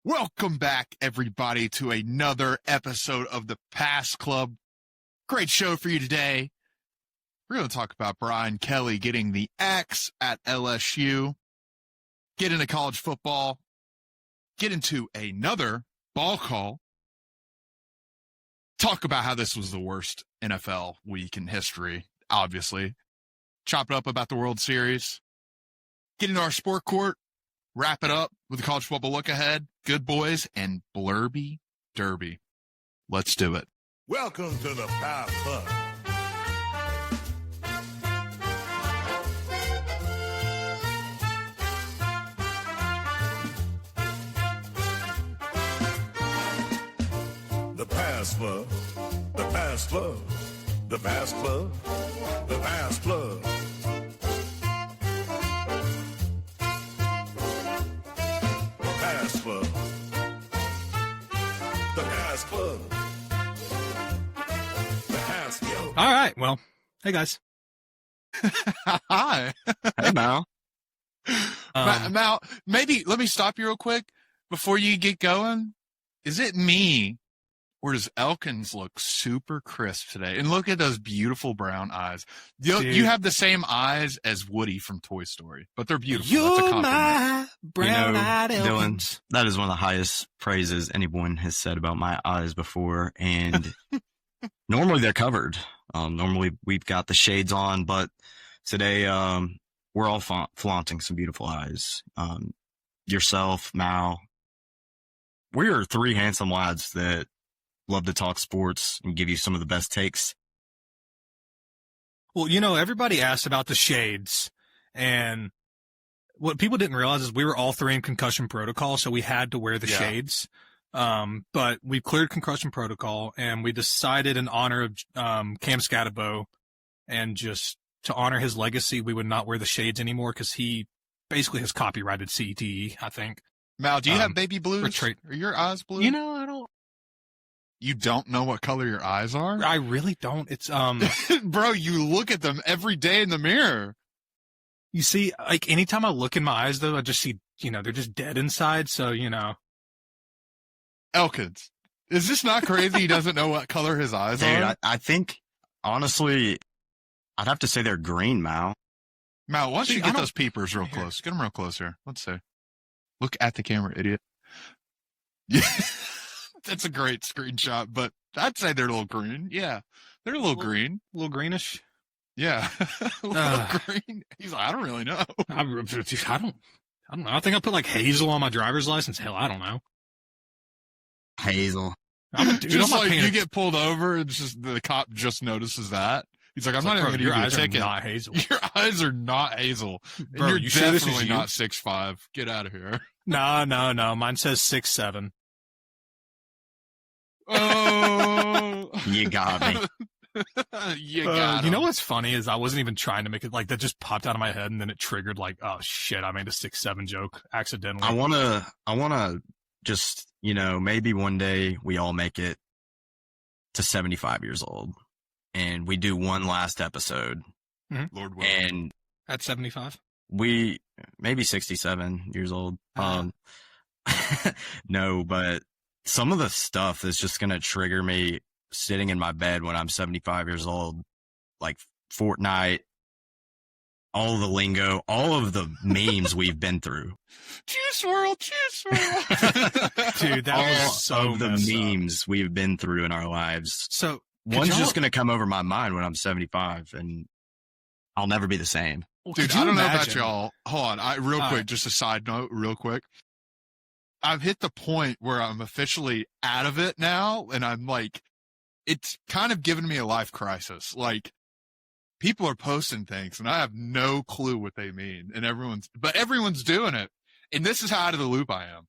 Welcome back, everybody, to another episode of the Pass Club. Great show for you today. We're going to talk about Brian Kelly getting the X at LSU, get into college football, get into another ball call, talk about how this was the worst NFL week in history, obviously, chop it up about the World Series, get into our sport court, wrap it up with the college football look ahead, good boys, and blurby derby. Let's do it. Welcome to the Pass Club. The Pass Club. The Pass Club. The Pass Club. The Pass Club. Pass Club. The Pass Club. The Pass Club. All right. Well, hey, guys. Hi. Hey, Mal. Mal, maybe let me stop you real quick before you get going. Is it me, or does Elkins look super crisp today? And look at those beautiful brown eyes. You have the same eyes as Woody from Toy Story, but they're beautiful. That's a You're compliment. my brown-eyed Elkins. Dylan, that is one of the highest praises anyone has said about my eyes before. And normally they're covered. Normally we've got the shades on, but today we're all flaunting some beautiful eyes. Yourself, Mal. We are three handsome lads that love to talk sports and give you some of the best takes. Well, everybody asked about the shades, and what people didn't realize is we were all three in concussion protocol, so we had to wear the shades. But we cleared concussion protocol, and we decided in honor of Cam Scatabo, and just to honor his legacy, we would not wear the shades anymore because he basically has copyrighted CTE, I think. Mal, do you have baby blues? Are your eyes blue? I don't. You don't know what color your eyes are? I really don't. It's Bro, you look at them every day in the mirror. You see, like, anytime I look in my eyes, though, I just see, they're just dead inside. So, Elkins, is this not crazy? He doesn't know what color his eyes are? Dude, I think, honestly, I'd have to say they're green, Mal. Mal, why don't you get those peepers real close? Get them real close here. Let's see. Look at the camera, idiot. Yeah. That's a great screenshot, but I'd say they're a little green. Yeah, they're a little green. A little greenish. Yeah, a little green. He's like, I don't really know. I don't know. I think I put like hazel on my driver's license. Hell, I don't know. Hazel. Just like you get pulled over, and just the cop just notices that. He's like, I'm not even going to give you a ticket. Your eyes are not hazel. Your eyes are not hazel. Bro, and you're sure definitely not 6'5". Get out of here. No. Mine says 6'7". Oh, you got me. You got you know what's funny is I wasn't even trying to make it, like, that just popped out of my head, and then it triggered, like, oh shit, I made a 6'7" joke accidentally. I wanna just, maybe one day we all make it to 75 years old and we do one last episode. Mm-hmm. Lord willing. And at 75, we maybe 67 years old. No, but some of the stuff is just going to trigger me sitting in my bed when I'm 75 years old, like Fortnite, all the lingo, all of the memes we've been through. Juice World. Dude, that all was so of the memes we've been through in our lives. So one's just going to come over my mind when I'm 75 and I'll never be the same. Dude, I don't know about y'all. Hold on. Real quick, just a side note, real quick. I've hit the point where I'm officially out of it now, and I'm like, it's kind of given me a life crisis. Like, people are posting things, and I have no clue what they mean, and everyone's doing it. And this is how out of the loop I am.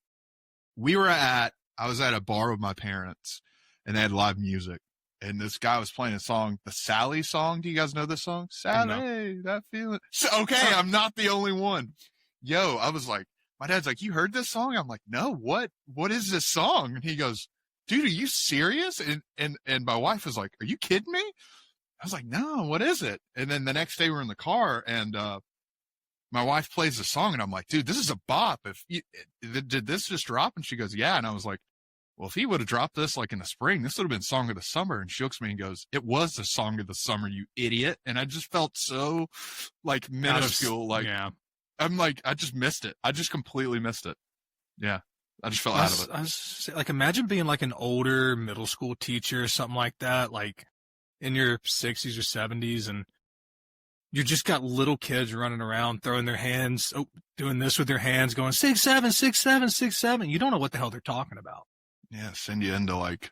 I was at a bar with my parents, and they had live music, and this guy was playing a song, the Sally song. Do you guys know this song? Sally, that feeling. So, okay, I'm not the only one. Yo, I was like, my dad's like, you heard this song? I'm like, no, what is this song? And he goes, dude, are you serious? And my wife was like, are you kidding me? I was like, no, what is it? And then the next day we're in the car, and my wife plays the song and I'm like, dude, this is a bop. Did this just drop? And she goes, yeah. And I was like, well, if he would have dropped this like in the spring, this would have been song of the summer. And she looks at me and goes, it was the song of the summer, you idiot. And I just felt so like minuscule. Like, yeah. I'm like, I just missed it. I just completely missed it. Yeah. I just fell out of it. I was like, imagine being like an older middle school teacher or something like that, like in your 60s or 70s, and you just got little kids running around, throwing their hands, doing this with their hands, going 6-7, 6-7, 6-7. You don't know what the hell they're talking about. Yeah, send you into like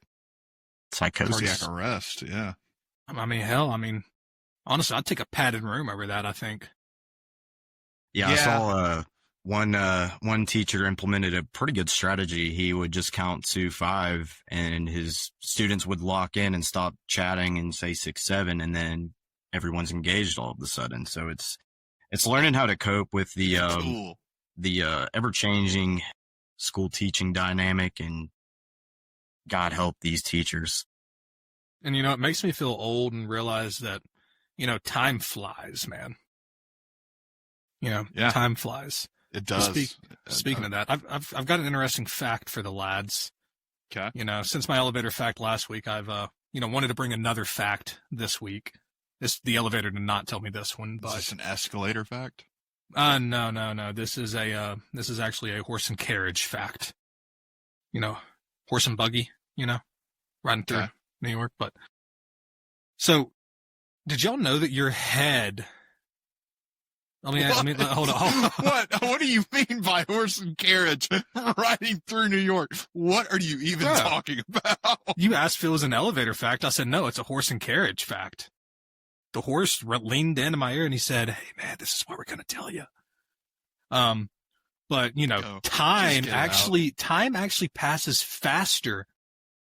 psychosis. Cardiac arrest. Yeah. I mean, hell, honestly, I'd take a padded room over that, I think. Yeah, I saw one teacher implemented a pretty good strategy. He would just count to 5 and his students would lock in and stop chatting and say 6-7, and then everyone's engaged all of a sudden. So it's learning how to cope with the ever-changing school teaching dynamic, and God help these teachers. And, it makes me feel old and realize that, time flies, man. Time flies. It does. Speaking of that, I've got an interesting fact for the lads. Okay. Since my elevator fact last week, I've, wanted to bring another fact this week. The elevator did not tell me this one, but. Is this an escalator fact? No. This is actually a horse and carriage fact. Horse and buggy, riding through New York. But so, did y'all know that your head? Hold on. What do you mean by horse and carriage riding through New York? What are you even talking about? You asked if it was an elevator fact. I said, no, it's a horse and carriage fact. The horse leaned into my ear and he said, hey man, this is what we're going to tell you. But time actually passes faster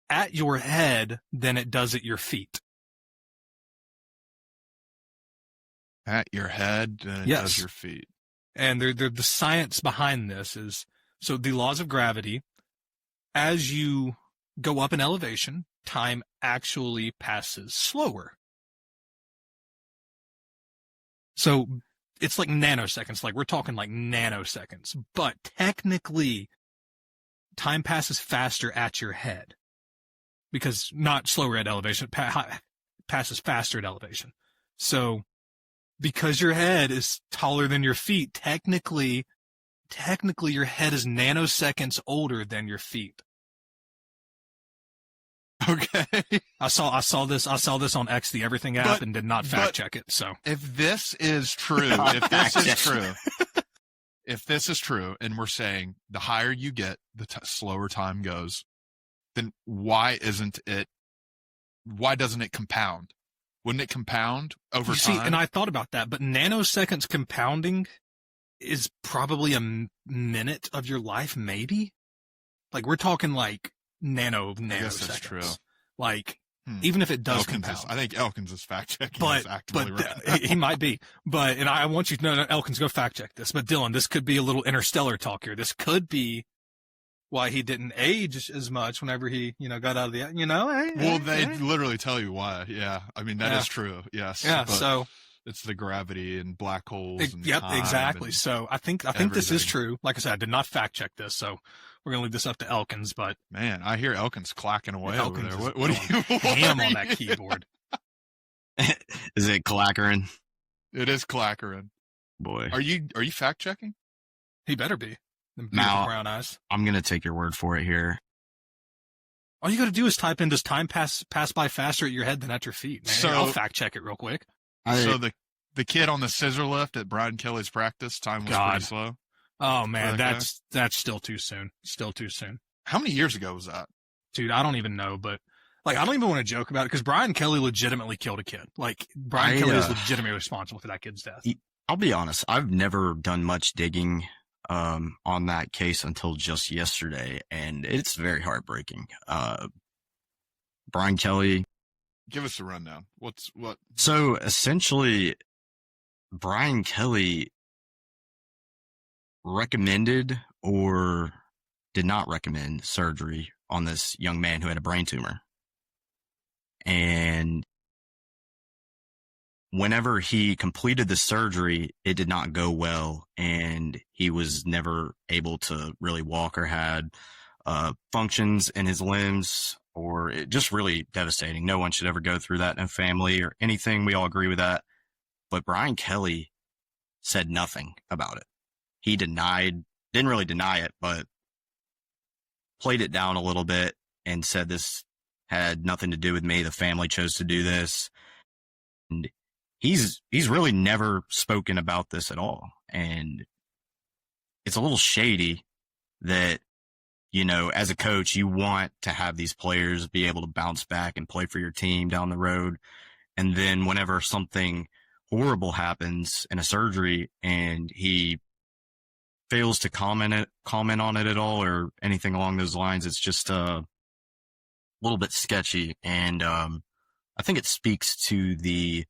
at your head than it does at your feet. At your head than it does your feet. And the science behind this is, so the laws of gravity, as you go up in elevation, time actually passes slower. So it's like nanoseconds, like we're talking like nanoseconds, but technically time passes faster at your head because not slower at elevation, passes faster at elevation. So because your head is taller than your feet, technically your head is nanoseconds older than your feet. Okay. I saw this on X, the Everything app, and did not fact check it. So if this is true, if this is true, and we're saying the higher you get, the slower time goes, then why doesn't it compound? Wouldn't it compound over time? See, and I thought about that, but nanoseconds compounding is probably a minute of your life, maybe. Like we're talking like nanoseconds. That's true. Like even if it does Elkins compound, I think Elkins is fact checking. But right he might be. But and I want you to know, no, Elkins, go fact check this. But Dylan, this could be a little interstellar talk here. This could be why he didn't age as much whenever he, got out of the, they literally tell you why. Yeah. I mean, that is true. Yes. Yeah. So it's the gravity and black holes. And yep. Exactly. So I think this is true. Like I said, I did not fact check this. So we're going to leave this up to Elkins, but man, I hear Elkins clacking away Elkins over there. What are you ham on that keyboard? Is it clackering? It is clackering. Boy. Are you fact checking? He better be. Now, brown eyes. I'm going to take your word for it here. All you got to do is type in, does time pass by faster at your head than at your feet? Man, so I'll fact check it real quick. So the kid on the scissor lift at Brian Kelly's practice, time was pretty slow. Oh man, that's still too soon. Still too soon. How many years ago was that? Dude, I don't even know, but like, I don't even want to joke about it because Brian Kelly legitimately killed a kid. Like, Brian Kelly is legitimately responsible for that kid's death. I'll be honest. I've never done much digging on that case until just yesterday, and it's very heartbreaking. Brian Kelly. Give us a rundown. What? So essentially, Brian Kelly recommended or did not recommend surgery on this young man who had a brain tumor. And whenever he completed the surgery, it did not go well, and he was never able to really walk or had functions in his limbs, or it just really devastating. No one should ever go through that in a family or anything. We all agree with that. But Brian Kelly said nothing about it. He didn't really deny it, but played it down a little bit and said this had nothing to do with me. The family chose to do this. And he's really never spoken about this at all. And it's a little shady that, you know, as a coach, you want to have these players be able to bounce back and play for your team down the road. And then whenever something horrible happens in a surgery and he fails to comment on it at all or anything along those lines, it's just a little bit sketchy. And I think it speaks to the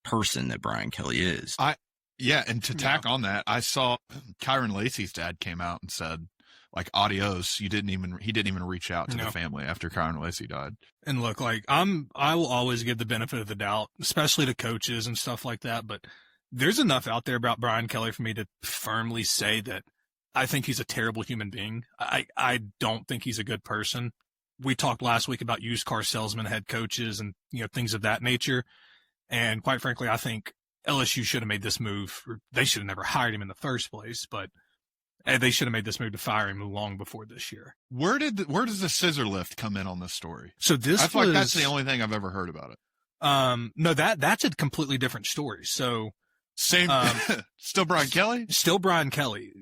person that Brian Kelly is. And to tack on that, I saw Kyron Lacey's dad came out and said, like, adios. He didn't even reach out to the family after Kyron Lacey died. And look, like, I will always give the benefit of the doubt, especially to coaches and stuff like that. But there's enough out there about Brian Kelly for me to firmly say that I think he's a terrible human being. I don't think he's a good person. We talked last week about used car salesman head coaches and, you know, things of that nature. And quite frankly, I think LSU should have made this move. Or they should have never hired him in the first place, but they should have made this move to fire him long before this year. Where does the scissor lift come in on this story? So I feel like that's the only thing I've ever heard about it. No, that's a completely different story. So same, still Brian Kelly? Still Brian Kelly.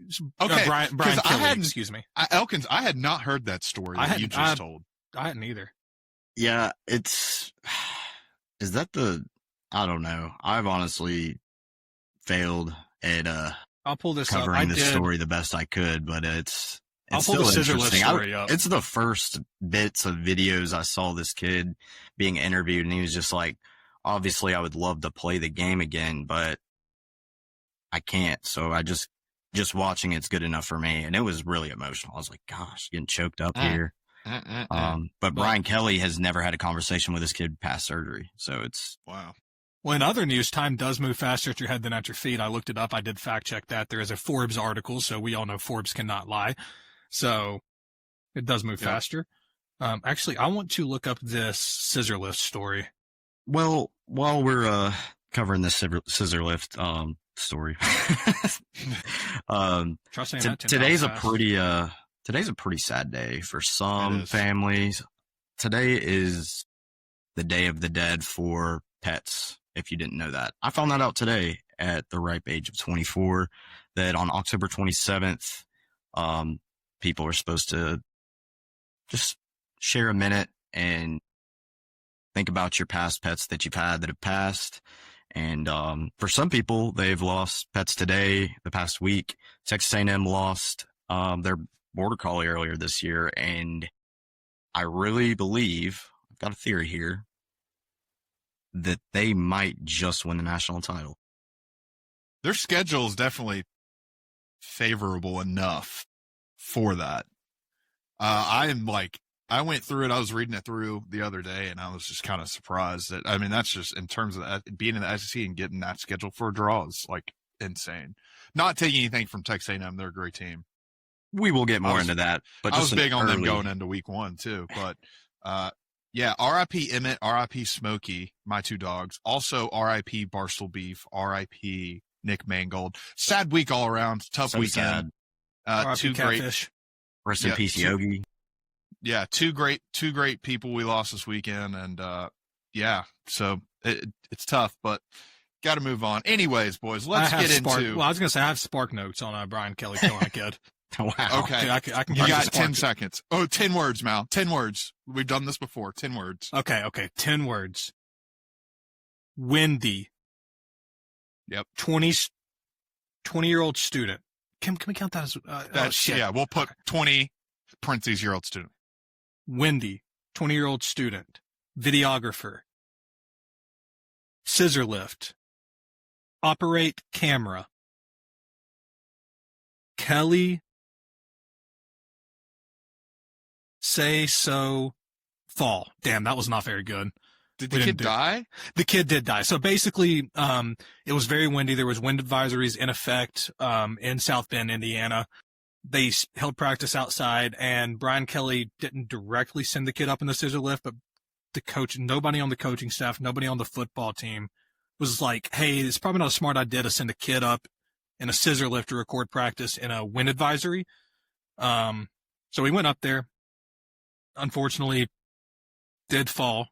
Okay. Brian Kelly, excuse me. Elkins, I had not heard that story that you just told. I hadn't either. Yeah, is that I don't know. I've honestly failed at I'll pull this covering up. the story the best I could, but it's I'll still pull the scissor lift interesting. story up. It's the first bits of videos I saw this kid being interviewed, and he was just like, obviously I would love to play the game again, but I can't. So I just watching it's good enough for me. And it was really emotional. I was like, gosh, getting choked up here. But Brian Kelly has never had a conversation with this kid past surgery. So it's wow. Well, in other news, time does move faster at your head than at your feet. I looked it up. I did fact check that. There is a Forbes article, so we all know Forbes cannot lie. So it does move faster. Actually, I want to look up this scissor lift story. Well, while we're covering this scissor lift story, today's a pretty sad day for some families. Today is the Day of the Dead for pets. If you didn't know that, I found that out today at the ripe age of 24, that on October 27th, people are supposed to just share a minute and think about your past pets that you've had that have passed. And for some people, they've lost pets today, the past week. Texas A&M lost their border collie earlier this year, and I really believe, I've got a theory here, that they might just win the national title. Their schedule is definitely favorable enough for that. I went through it. I was reading it through the other day, and I was just kind of surprised that, I mean, that's just in terms of being in the SEC and getting that schedule for a draw is like insane. Not taking anything from Texas A&M. They're a great team. We will get more into that. But I was big on them going into week one too. But yeah, R.I.P. Emmett, R.I.P. Smokey, my two dogs. Also R.I.P. Barstool Beef, R.I.P. Nick Mangold. Sad week all around. Tough weekend. Two great. Rest in peace, Yogi. Yeah, two great people we lost this weekend, and yeah, so it's tough, but got to move on. Anyways, boys, let's get into. Well, I was gonna say I have spark notes on Brian Kelly killing a kid. Wow. Okay, I can. You got 10 seconds. Oh, 10 words, Mal. 10 words. We've done this before. 10 words. Okay. 10 words. Windy. Yep. 20-year-old student. Can we count that as? Shit. Yeah, we'll put 20 parentheses year old student. Windy. 20-year-old student. Videographer. Scissor lift. Operate camera. Kelly. Say so. Fall. Damn, that was not very good. Did the kid die? The kid did die. So basically, it was very windy. There was wind advisories in effect in South Bend, Indiana. They held practice outside, and Brian Kelly didn't directly send the kid up in the scissor lift, but the coach, nobody on the coaching staff, nobody on the football team was like, hey, it's probably not a smart idea to send a kid up in a scissor lift to record practice in a wind advisory. So we went up there. Unfortunately, did fall,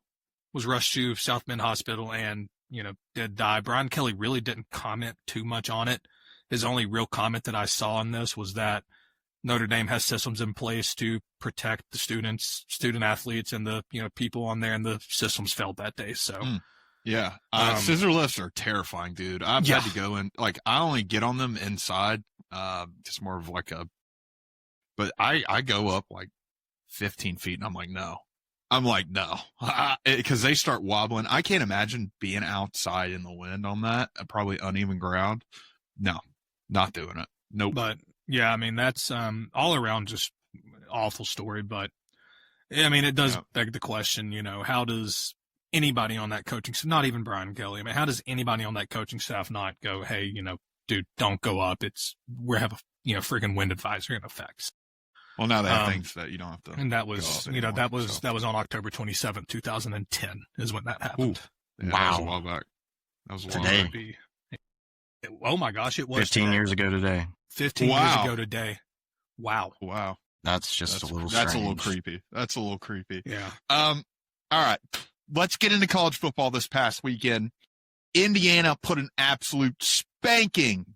was rushed to South Bend Hospital, and, did die. Brian Kelly really didn't comment too much on it. His only real comment that I saw on this was that Notre Dame has systems in place to protect the student athletes, and the, people on there, and the systems failed that day. So, yeah. Scissor lifts are terrifying, dude. I've had to go in, I only get on them inside, just more of but I go up 15 feet, and I'm like, no. Because they start wobbling. I can't imagine being outside in the wind on that, probably uneven ground. No, not doing it. Nope. But yeah, I mean, that's all around just awful story. But I mean, it does beg the question, how does anybody on that coaching staff, not even Brian Kelly, I mean, how does anybody on that coaching staff not go, hey, dude, don't go up. We have a, freaking wind advisory in effect. Well, now they have things that you don't have to. And that was, anymore, that was on October 27th, 2010 is when that happened. Yeah, wow. That was a while back. That was a while Today. back. Oh my gosh, it was 15 years ago today. 15 years ago today. Wow. That's just a little That's strange. a little creepy. Yeah. All right. Let's get into college football this past weekend. Indiana put an absolute spanking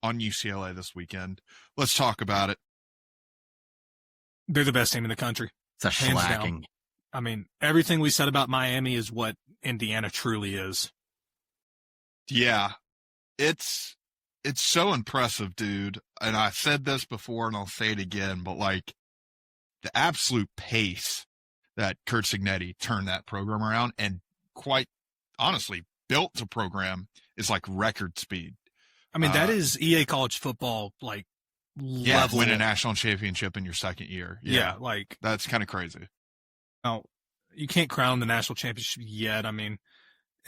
on UCLA this weekend. Let's talk about it. They're the best team in the country. It's a Hands shellacking. down. I mean, everything we said about Miami is what Indiana truly is. Yeah. It's so impressive, dude. And I said this before and I'll say it again, but the absolute pace that Kurt Signetti turned that program around, and quite honestly built the program, is record speed. I mean, that is EA college football, level. Win a national championship in your second year. Yeah, that's kind of crazy. Now, you can't crown the national championship yet. I mean,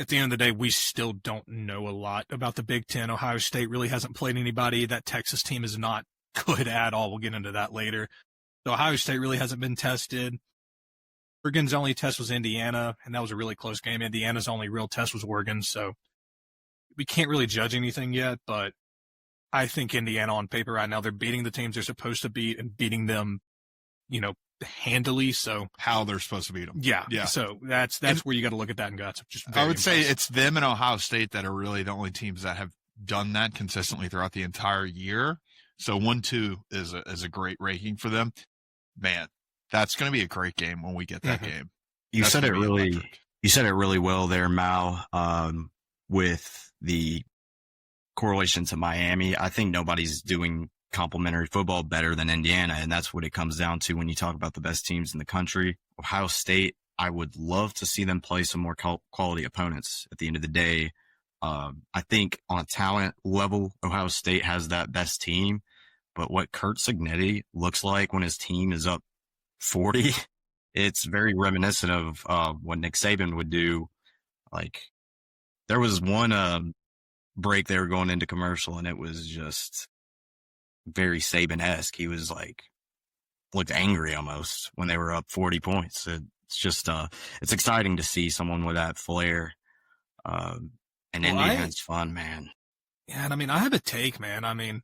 at the end of the day, we still don't know a lot about the Big Ten. Ohio State really hasn't played anybody. That Texas team is not good at all. We'll get into that later. So Ohio State really hasn't been tested. Oregon's only test was Indiana, and that was a really close game. Indiana's only real test was Oregon, so we can't really judge anything yet, but I think Indiana on paper right now, they're beating the teams they're supposed to beat and beating them, handily. So how they're supposed to beat them. Yeah. So that's where you got to look at that and go, that's just I would say it's them and Ohio State that are really the only teams that have done that consistently throughout the entire year. So 1-2 is a great ranking for them. Man, that's going to be a great game when we get that game. You That's said it gonna be really, electric. you said it really well there, Mal, with the correlation to Miami. I think nobody's doing complimentary football better than Indiana, and that's what it comes down to when you talk about the best teams in the country. Ohio State, I would love to see them play some more quality opponents at the end of the day. I think on a talent level, Ohio State has that best team, but what Kurt Signetti looks like when his team is up 40, it's very reminiscent of what Nick Saban would do. There was one break they were going into commercial, and it was just very Saban-esque. He was looked angry almost when they were up 40 points. It's just it's exciting to see someone with that flair. And Indiana's fun, man. Yeah, and I mean, I have a take, man. I mean,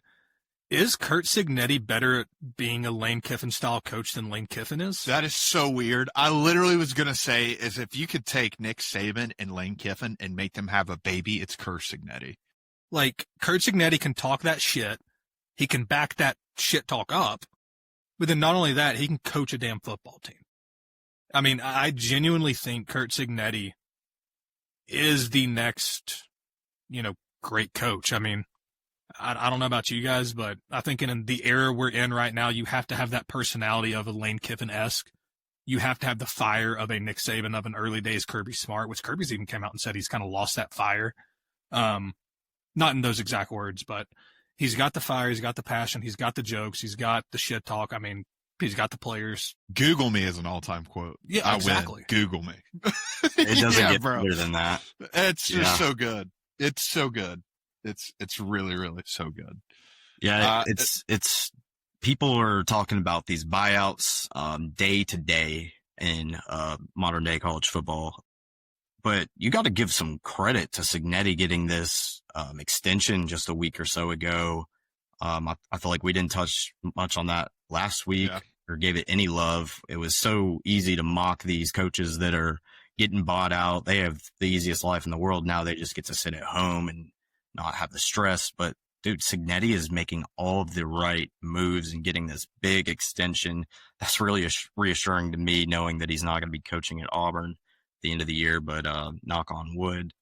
is Kurt Signetti better at being a Lane Kiffin style coach than Lane Kiffin is? That is so weird. I literally was going to say is if you could take Nick Saban and Lane Kiffin and make them have a baby, it's Kurt Signetti. Kurt Signetti can talk that shit. He can back that shit talk up. But then not only that, he can coach a damn football team. I mean, I genuinely think Kurt Signetti is the next, great coach. I mean, I don't know about you guys, but I think in the era we're in right now, you have to have that personality of a Lane Kiffin-esque. You have to have the fire of a Nick Saban of an early days Kirby Smart, which Kirby's even came out and said he's kind of lost that fire. Not in those exact words, but he's got the fire, he's got the passion, he's got the jokes, he's got the shit talk. I mean, He's got the players. Google me is an all-time quote. Yeah, exactly. I win. Google me. It doesn't get better than that. It's just so good. It's so good. It's really, really so good. Yeah, it's people are talking about these buyouts day to day in modern day college football. But you got to give some credit to Signetti getting this extension just a week or so ago. I feel like we didn't touch much on that last week or gave it any love. It was so easy to mock these coaches that are getting bought out. They have the easiest life in the world. Now they just get to sit at home and not have the stress. But dude, Signetti is making all of the right moves and getting this big extension. That's really reassuring to me, knowing that he's not going to be coaching at Auburn at the end of the year, but knock on wood.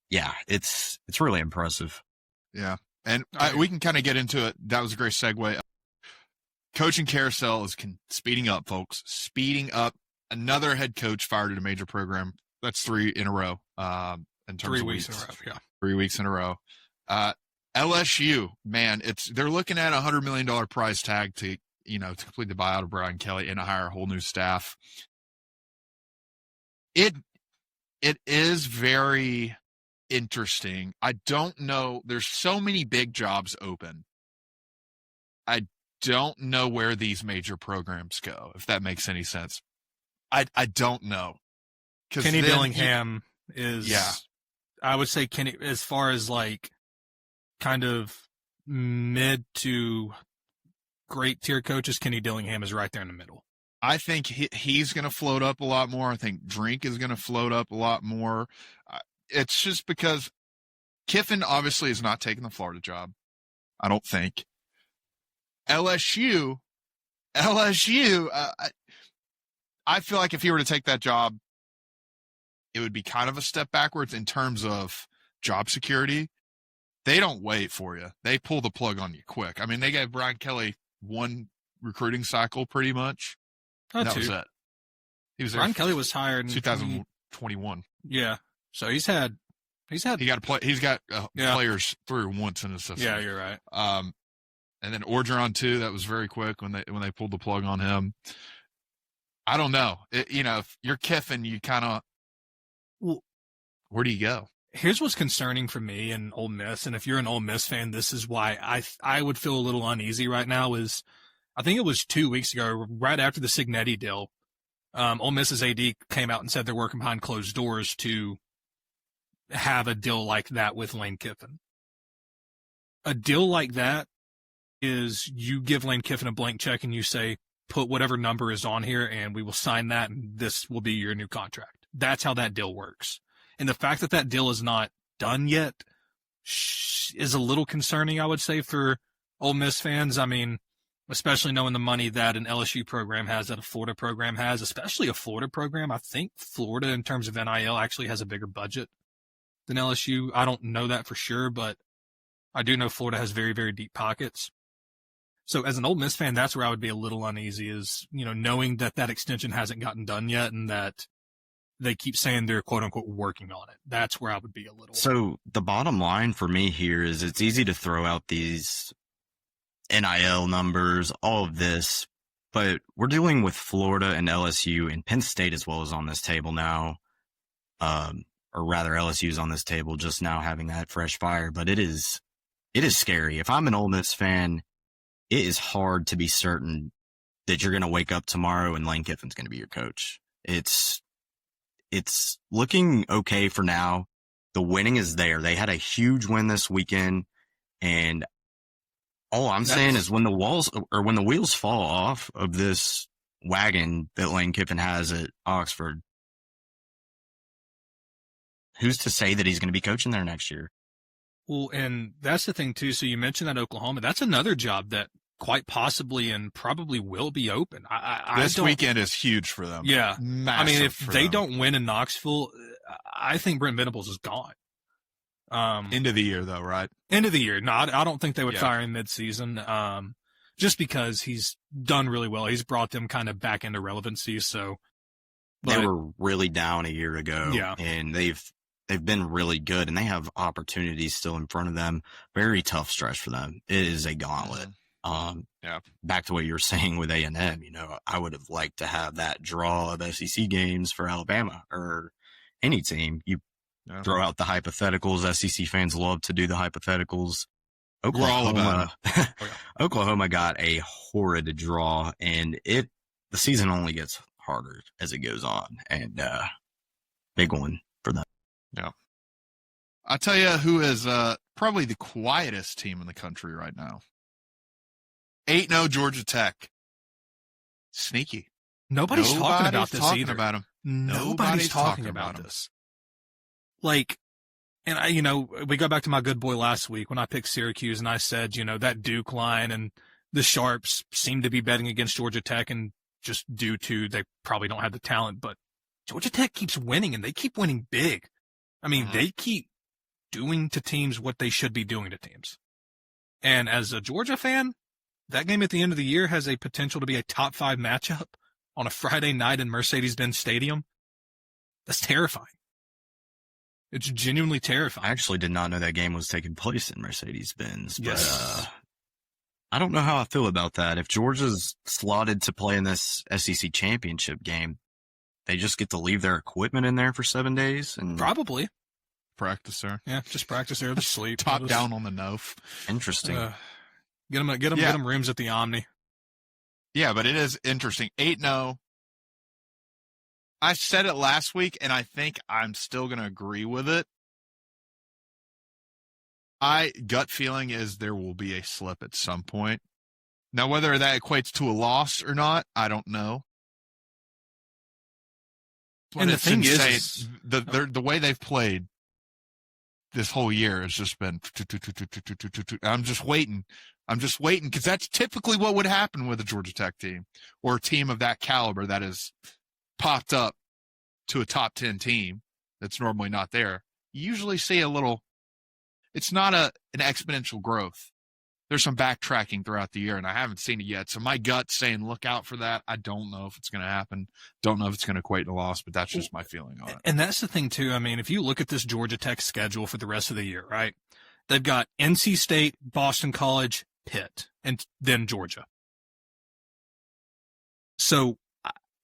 Yeah, it's really impressive. Yeah. And we can kind of get into it. That was a great segue. Coaching carousel is speeding up, folks. Speeding up. Another head coach fired at a major program. That's 3 in a row. In terms 3 of weeks in a row. Yeah. 3 weeks in a row. LSU, man, they're looking at $100 million prize tag to complete the buyout of Brian Kelly and to hire a whole new staff. It is very interesting. I don't know. There's so many big jobs open. I don't know where these major programs go, if that makes any sense. I don't know. Kenny Dillingham is, yeah. I would say Kenny, as far as like kind of mid to great tier coaches, Kenny Dillingham is right there in the middle. I think he's going to float up a lot more. I think Drink is going to float up a lot more. It's just because Kiffin obviously is not taking the Florida job. I don't think. LSU, I feel like if he were to take that job, it would be kind of a step backwards in terms of job security. They don't wait for you. They pull the plug on you quick. I mean, they gave Brian Kelly 1 recruiting cycle pretty much. That was it. He was there. Brian Kelly was hired in 2021. Yeah. So he's got players through once in his system. Yeah, you're right. And then Orgeron too. That was very quick when they pulled the plug on him. I don't know. If you're Kiffin, you kind of, where do you go? Here's what's concerning for me in Ole Miss, and if you're an Ole Miss fan, this is why I would feel a little uneasy right now. Is I think it was 2 weeks ago, right after the Signetti deal, Ole Miss's AD came out and said they're working behind closed doors to have a deal like that with Lane Kiffin. A deal like that is you give Lane Kiffin a blank check and you say, put whatever number is on here and we will sign that and this will be your new contract. That's how that deal works. And the fact that that deal is not done yet is a little concerning, I would say, for Ole Miss fans. I mean, especially knowing the money that an LSU program has, that a Florida program has, especially a Florida program. I think Florida, in terms of NIL, actually has a bigger budget than LSU. I don't know that for sure, but I do know Florida has very, very deep pockets. So as an Ole Miss fan, that's where I would be a little uneasy is, knowing that that extension hasn't gotten done yet and that they keep saying they're quote unquote working on it. That's where I would be a little. So the bottom line for me here is it's easy to throw out these NIL numbers, all of this, but we're dealing with Florida and LSU and Penn State as well as on this table now. Or rather LSU's on this table just now having that fresh fire, but it is scary. If I'm an Ole Miss fan, it is hard to be certain that you're going to wake up tomorrow and Lane Kiffin's going to be your coach. It's looking okay for now. The winning is there. They had a huge win this weekend, and all I'm saying is when the wheels fall off of this wagon that Lane Kiffin has at Oxford, who's to say that he's going to be coaching there next year? Well, and that's the thing too. So you mentioned that Oklahoma, that's another job that quite possibly and probably will be open. This weekend is huge for them. Yeah. Massive. I mean, if they don't win in Knoxville, I think Brent Venables is gone. End of the year though, right? End of the year. No, I don't think they would fire him midseason. Just because he's done really well. He's brought them kind of back into relevancy. So they were really down a year ago. Yeah. And they've been really good and they have opportunities still in front of them. Very tough stretch for them. It is a gauntlet. Back to what you were saying with A&M, I would have liked to have that draw of SEC games for Alabama or any team. You throw out the hypotheticals. SEC fans love to do the hypotheticals. We're all about it. Oklahoma got a horrid draw, and the season only gets harder as it goes on, and big one for them. Yeah. I'll tell you who is probably the quietest team in the country right now. 8-0 Georgia Tech. Sneaky. Nobody's talking about this either. About them. Nobody's talking about this. Like, and we go back to my good boy last week when I picked Syracuse and I said, that Duke line and the Sharps seem to be betting against Georgia Tech, and just due to they probably don't have the talent, but Georgia Tech keeps winning, and they keep winning big. I mean, they keep doing to teams what they should be doing to teams. And as a Georgia fan, that game at the end of the year has a potential to be a top 5 matchup on a Friday night in Mercedes-Benz Stadium. That's terrifying. It's genuinely terrifying. I actually did not know that game was taking place in Mercedes-Benz. But, yes. I don't know how I feel about that. If Georgia's slotted to play in this SEC championship game, they just get to leave their equipment in there for 7 days? And probably. Practice there. Yeah, just practice there. Just sleep. Top down on the Nof. Interesting. Get them rooms at the Omni. Yeah, but it is interesting. 8-0. I said it last week, and I think I'm still going to agree with it. Gut feeling is there will be a slip at some point. Now, whether that equates to a loss or not, I don't know. But and the thing is the way they've played this whole year has just been. I'm just waiting. Because that's typically what would happen with a Georgia Tech team or a team of that caliber that has popped up to a top 10 team that's normally not there. You usually see a little. It's not an exponential growth. There's some backtracking throughout the year, and I haven't seen it yet. So my gut's saying look out for that. I don't know if it's going to happen. Don't know if it's going to equate to loss, but that's just my feeling on it. And that's the thing, too. I mean, if you look at this Georgia Tech schedule for the rest of the year, right, they've got NC State, Boston College, Pitt, and then Georgia. So,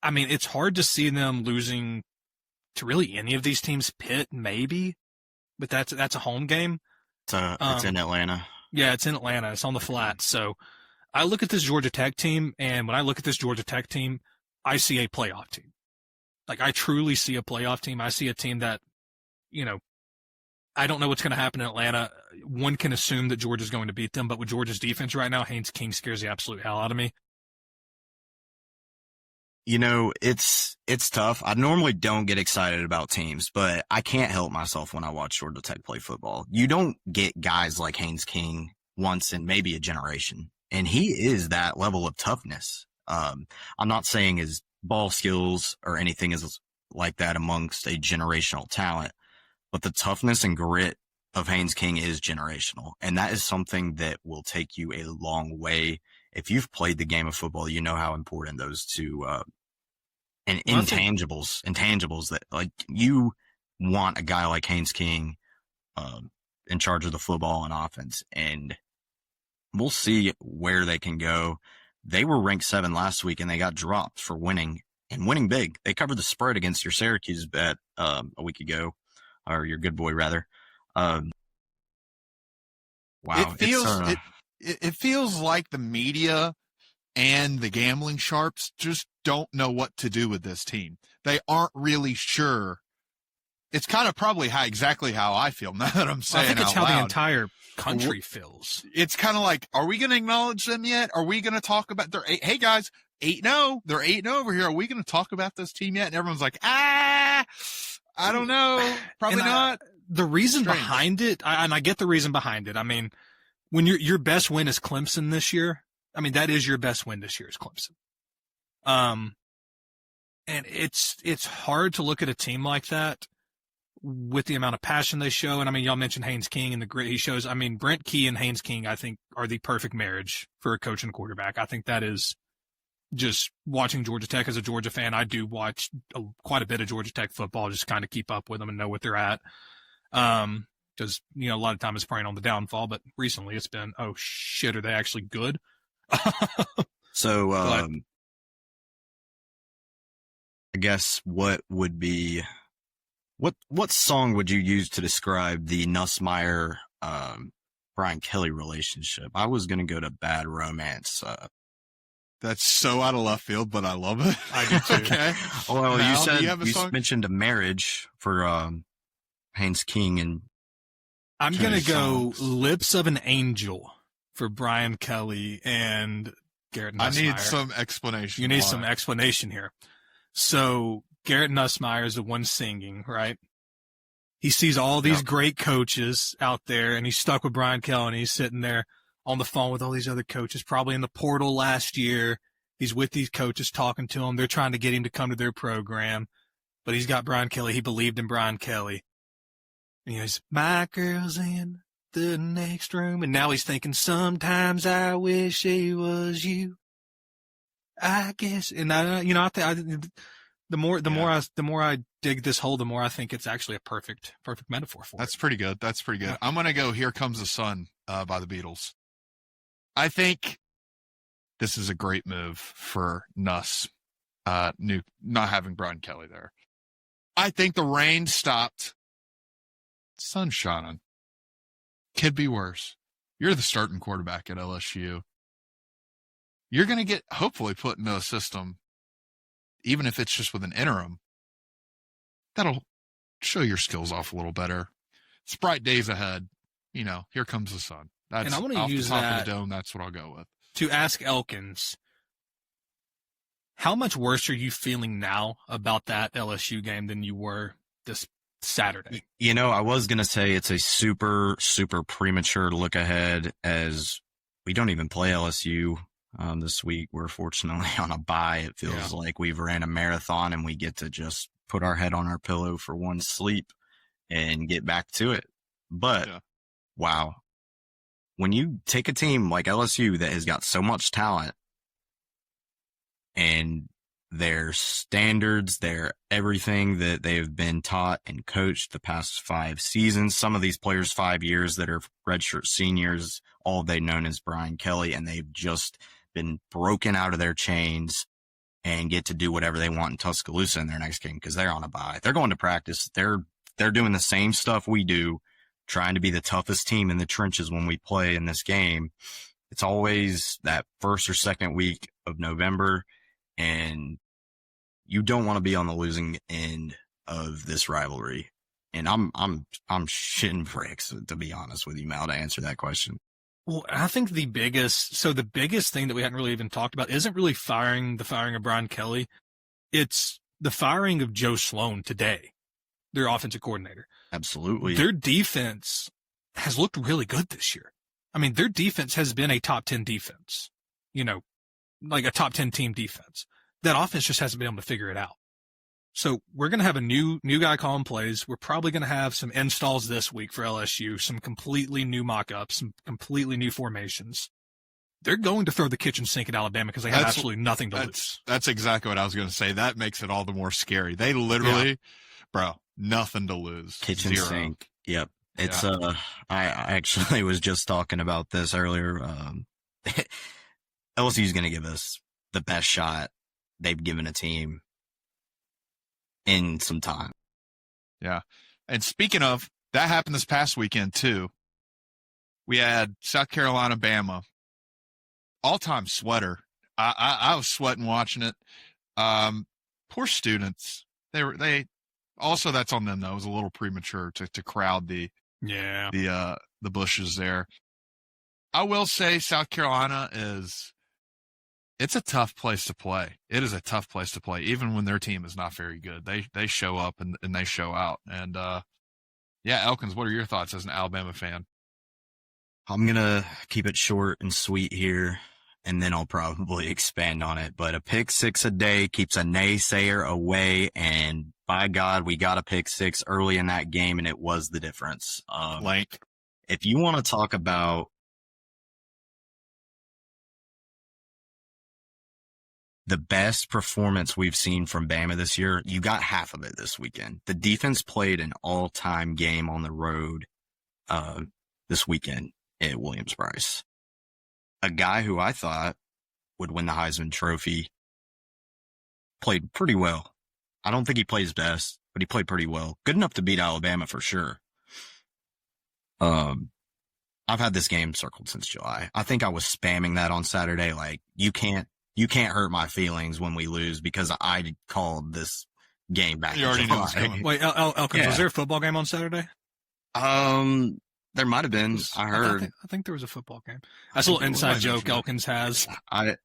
I mean, it's hard to see them losing to really any of these teams. Pitt, maybe, but that's a home game. It's in Atlanta. Yeah, it's in Atlanta. It's on the flat. So I look at this Georgia Tech team, and when I look at this Georgia Tech team, I see a playoff team. Like, I truly see a playoff team. I see a team that, I don't know what's going to happen in Atlanta. One can assume that Georgia's going to beat them, but with Georgia's defense right now, Haynes King scares the absolute hell out of me. It's tough. I normally don't get excited about teams, but I can't help myself when I watch Georgia Tech play football. You don't get guys like Haynes King once in maybe a generation, and he is that level of toughness. I'm not saying his ball skills or anything is like that amongst a generational talent, but the toughness and grit of Haynes King is generational, and that is something that will take you a long way. If you've played the game of football, you know how important those two and intangibles that, like, you want a guy like Haynes King in charge of the football and offense, and we'll see where they can go. They were ranked 7 last week, and they got dropped for winning big. They covered the spread against your Syracuse bet a week ago, or your good boy rather. Wow, it feels like the media and the gambling sharps just don't know what to do with this team. They aren't really sure. It's kind of probably exactly how I feel now that I'm saying I think it's out how loud. the entire country feels. It's kind of like, are we going to acknowledge them yet? Are we going to talk about hey guys, 8-0, they're 8-0 over here. Are we going to talk about this team yet? And everyone's like, I don't know. Probably not. The reason behind it, and I get the reason behind it. I mean, when your best win is Clemson this year, I mean, that is your best win this year is Clemson. And it's hard to look at a team like that with the amount of passion they show. And I mean, y'all mentioned Haynes King and the grit he shows. I mean, Brent Key and Haynes King, I think, are the perfect marriage for a coach and quarterback. I think that is just watching Georgia Tech as a Georgia fan. I do watch quite a bit of Georgia Tech football, just kind of keep up with them and know what they're at. Because, a lot of time it's preying on the downfall, but recently it's been, oh shit, are they actually good? So, I guess what song would you use to describe the Nussmeyer, Brian Kelly relationship? I was going to go to Bad Romance. That's so out of left field, but I love it. I do too. Okay. Well, Mal, you mentioned a marriage for, Haynes King, and I'm going to go Lips of an Angel for Brian Kelly and Garrett Nussmeyer. I need some explanation. You need some explanation here. So Garrett Nussmeyer is the one singing, right? He sees all these great coaches out there, and he's stuck with Brian Kelly, and he's sitting there on the phone with all these other coaches, probably in the portal last year. He's with these coaches talking to him. They're trying to get him to come to their program, but he's got Brian Kelly. He believed in Brian Kelly. And he goes, my girl's in the next room. And now he's thinking, sometimes I wish it was you. I guess. And the more I dig this hole, the more I think it's actually a perfect metaphor for it. That's pretty good. Yeah. I'm going to go Here Comes the Sun by the Beatles. I think this is a great move for Nuss, not having Brian Kelly there. I think the rain stopped. Sun shining. Could be worse. You're the starting quarterback at LSU. You're going to get, hopefully, put into a system, even if it's just with an interim, that'll show your skills off a little better. It's bright days ahead. Here comes the sun. And I want to off use the top that of the dome. That's what I'll go with. To ask Elkins, how much worse are you feeling now about that LSU game than you were this Saturday? I was going to say it's a super, super premature look ahead, as we don't even play LSU this week. We're fortunately on a bye. It feels like we've ran a marathon and we get to just put our head on our pillow for one sleep and get back to it. But wow, when you take a team like LSU that has got so much talent and their standards, their everything that they've been taught and coached the past 5 seasons. Some of these players, 5 years, that are redshirt seniors, all they've known is Brian Kelly, and they've just been broken out of their chains and get to do whatever they want in Tuscaloosa in their next game because they're on a bye. They're going to practice. They're doing the same stuff we do, trying to be the toughest team in the trenches when we play in this game. It's always that first or second week of November, and you don't want to be on the losing end of this rivalry. And I'm shitting bricks, to be honest with you, Mal, to answer that question. Well, I think the biggest thing that we hadn't really even talked about isn't really the firing of Brian Kelly. It's the firing of Joe Sloan today, their offensive coordinator. Absolutely. Their defense has looked really good this year. I mean, their defense has been a top 10 defense, like a top 10 team defense. That offense just hasn't been able to figure it out. So we're going to have a new guy calling plays. We're probably going to have some installs this week for LSU, some completely new mock-ups, some completely new formations. They're going to throw the kitchen sink at Alabama because they have absolutely nothing to lose. That's exactly what I was going to say. That makes it all the more scary. They literally, nothing to lose. Kitchen Zero. sink. Yep. It's, I actually was just talking about this earlier. LSU is going to give us the best shot they've given a team in some time. Yeah. And speaking of, that happened this past weekend too. We had South Carolina, Bama, all-time sweater. I was sweating watching it. Poor students. They also, that's on them though. It was a little premature to crowd the bushes there. I will say South Carolina it's a tough place to play. It is a tough place to play, even when their team is not very good. They show up and they show out. And Elkins, what are your thoughts as an Alabama fan? I'm gonna keep it short and sweet here, and then I'll probably expand on it. But a pick six a day keeps a naysayer away, and by God, we got a pick six early in that game, and it was the difference. If you want to talk about the best performance we've seen from Bama this year, you got half of it this weekend. The defense played an all-time game on the road this weekend at Williams-Brice. A guy who I thought would win the Heisman Trophy. Played pretty well. I don't think he plays best, but he played pretty well. Good enough to beat Alabama for sure. I've had this game circled since July. I think I was spamming that on Saturday. Like, you can't hurt my feelings when we lose because I called this game back. You already knew it was coming. Wait, Elkins, was there a football game on Saturday? There might have been. I heard. I think there was a football game. That's a little inside joke Elkins has. I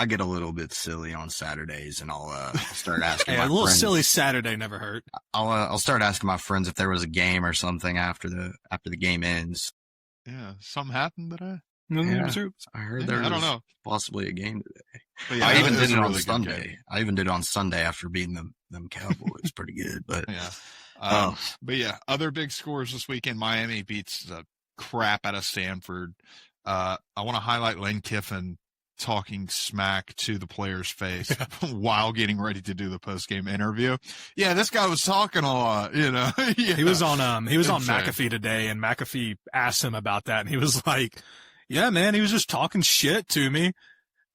get a little bit silly on Saturdays, and I'll start asking. A my little friends. silly Saturday never hurt. I'll start asking my friends if there was a game or something after the game ends. Yeah, something happened today. Yeah, I heard there I don't was know. possibly a game today. But yeah, I even did it on really good Sunday. game. I even did it on Sunday after beating them Cowboys. Pretty good, but Yeah. But yeah, other big scores this weekend. Miami beats the crap out of Stanford. I want to highlight Lane Kiffin talking smack to the player's face while getting ready to do the post-game interview. Yeah, this guy was talking a lot, you know. Yeah. He was on McAfee today, and McAfee asked him about that, and he was like, "Yeah, man, he was just talking shit to me."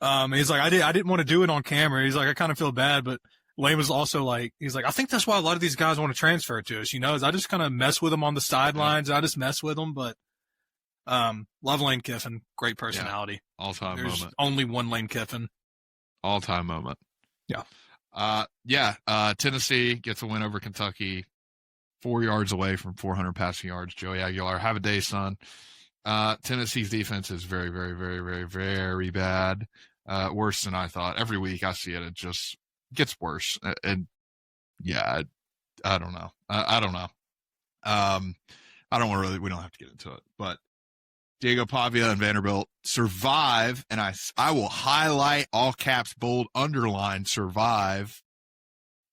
He's like, I didn't want to do it on camera. He's like, I kind of feel bad, but Lane was also like, he's like, I think that's why a lot of these guys want to transfer to us, you know, is I just kind of mess with them on the sidelines. I just mess with them, but love Lane Kiffin. Great personality. Yeah. All-time There's moment. only one Lane Kiffin. All-time moment. Yeah. Tennessee gets a win over Kentucky, 4 yards away from 400 passing yards. Joey Aguilar, have a day, son. Tennessee's defense is very, very, very, very, very bad. Worse than I thought. Every week I see it, it just gets worse. And yeah, I don't know. I don't know. We don't have to get into it, but Diego Pavia and Vanderbilt survive. And I will highlight, all caps, bold, underline, survive.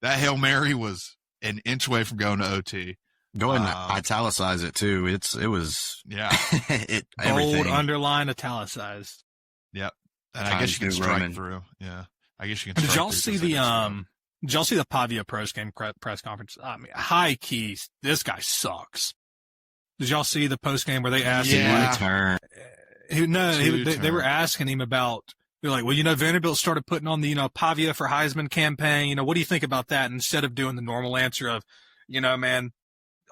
That Hail Mary was an inch away from going to OT. go ahead and italicize it too. It was Bold, everything. underline, italicized. Yep. And I guess you can strike through. Yeah. I guess you can strike Did y'all through see the did y'all see the Pavia post-game press conference? I mean, high keys. This guy sucks. Did y'all see the post-game where they asked Yeah. him? They were asking him about, they're like, well, you know, Vanderbilt started putting on the, you know, Pavia for Heisman campaign. You know, what do you think about that? And instead of doing the normal answer of, you know, man,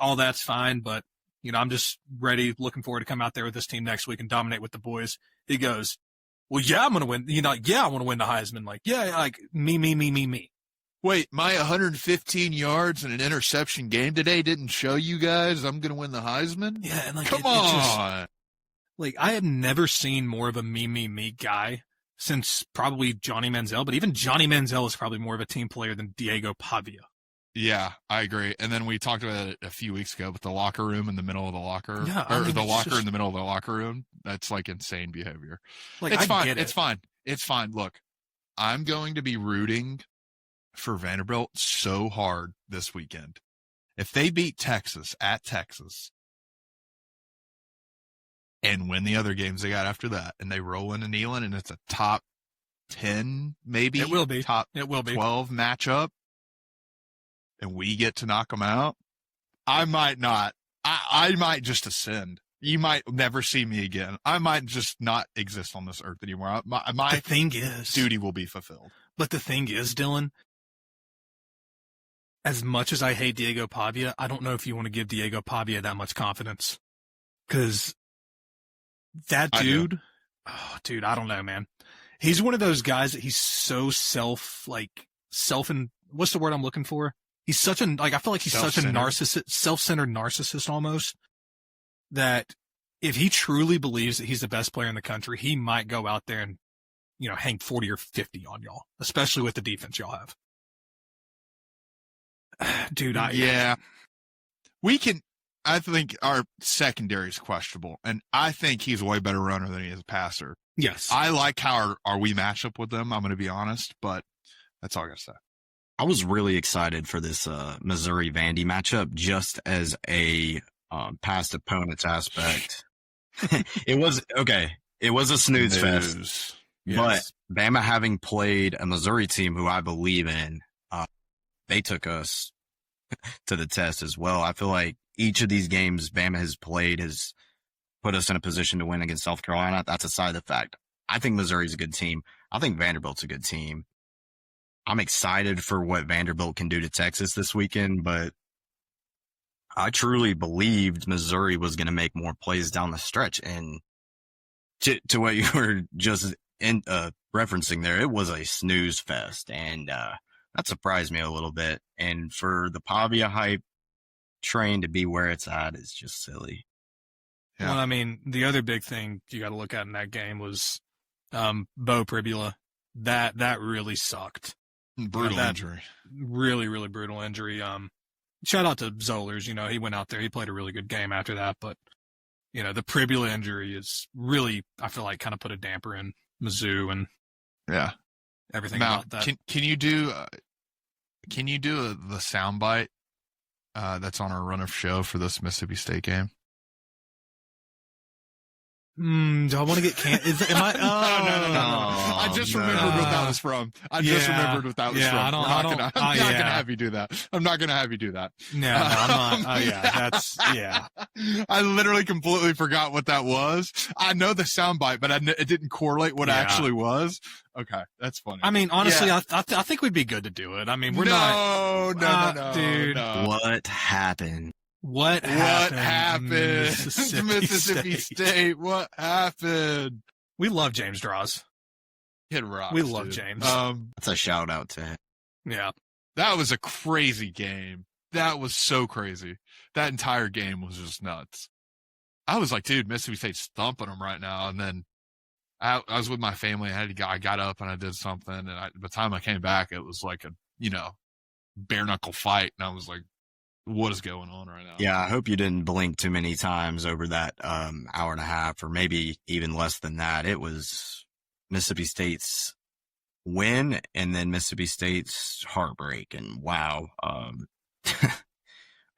all that's fine, but, you know, I'm just ready, looking forward to come out there with this team next week and dominate with the boys. He goes, well, yeah, I'm going to win. You know, yeah, I want to win the Heisman. Like, yeah, like me. Wait, my 115 yards and an interception game today didn't show you guys I'm going to win the Heisman? Yeah, and like, come on. Like, I have never seen more of a me guy since probably Johnny Manziel, but even Johnny Manziel is probably more of a team player than Diego Pavia. Yeah, I agree. And then we talked about it a few weeks ago, but the locker room in the middle of the locker, Yeah, or the locker in the middle of the locker room, that's like insane behavior. Like, It's I fine. get it. It's fine. It's fine. Look, I'm going to be rooting for Vanderbilt so hard this weekend. If they beat Texas at Texas and win the other games they got after that, and they roll into Neyland and it's a top 10, maybe It will be. top It will be. 12 matchup, and we get to knock them out, I might not. I might just ascend. You might never see me again. I might just not exist on this earth anymore. My The thing is, duty will be fulfilled. But the thing is, Dylan, as much as I hate Diego Pavia, I don't know if you want to give Diego Pavia that much confidence. Because that dude, I don't know, man. He's one of those guys that he's so what's the word I'm looking for? He's such a, I feel like he's such a narcissist, self-centered narcissist almost, that if he truly believes that he's the best player in the country, he might go out there and, you know, hang 40 or 50 on y'all, especially with the defense y'all have. Dude, I think our secondary is questionable, and I think he's a way better runner than he is a passer. Yes. I like how we match up with them, I'm going to be honest, but that's all I got to say. I was really excited for this Missouri-Vandy matchup just as a past opponents aspect. It was a snooze fest. Yes. But Bama, having played a Missouri team who I believe in, they took us to the test as well. I feel like each of these games Bama has played has put us in a position to win against South Carolina. That's aside the fact I think Missouri's a good team. I think Vanderbilt's a good team. I'm excited for what Vanderbilt can do to Texas this weekend, but I truly believed Missouri was going to make more plays down the stretch. And to what you were just referencing there, it was a snooze fest, and that surprised me a little bit. And for the Pavia hype train to be where it's at is just silly. Yeah. Well, I mean, the other big thing you got to look at in that game was Bo Pribula. That really sucked. Brutal injury. Really, really brutal injury. Shout out to Zollers. He went out there. He played a really good game after that. But, the Pribula injury is really, I feel like, kind of put a damper in Mizzou and everything now, about that. Can you do the soundbite that's on our run-of show for this Mississippi State game? Do I want to get am I? Oh, no. I just remembered what that was from. Remembered what that was from. I'm not gonna have you do that. I'm not gonna have you do that. No, I'm not. That's. I literally completely forgot what that was. I know the soundbite, but it didn't correlate what it actually was. Okay, that's funny. I mean, honestly, I think we'd be good to do it. I mean, we're not. No, dude. No. What happened? What happened? Mississippi State. What happened? We love James Draws. It rocks. We love dude. James. That's a shout out to him. Yeah. That was a crazy game. That was so crazy. That entire game was just nuts. I was like, dude, Mississippi State's thumping them right now. And then I was with my family. I got up and I did something. And by the time I came back, it was like a, bare knuckle fight. And I was like, what is going on right now? Yeah, I hope you didn't blink too many times over that hour and a half, or maybe even less than that. It was Mississippi State's win and then Mississippi State's heartbreak. And wow,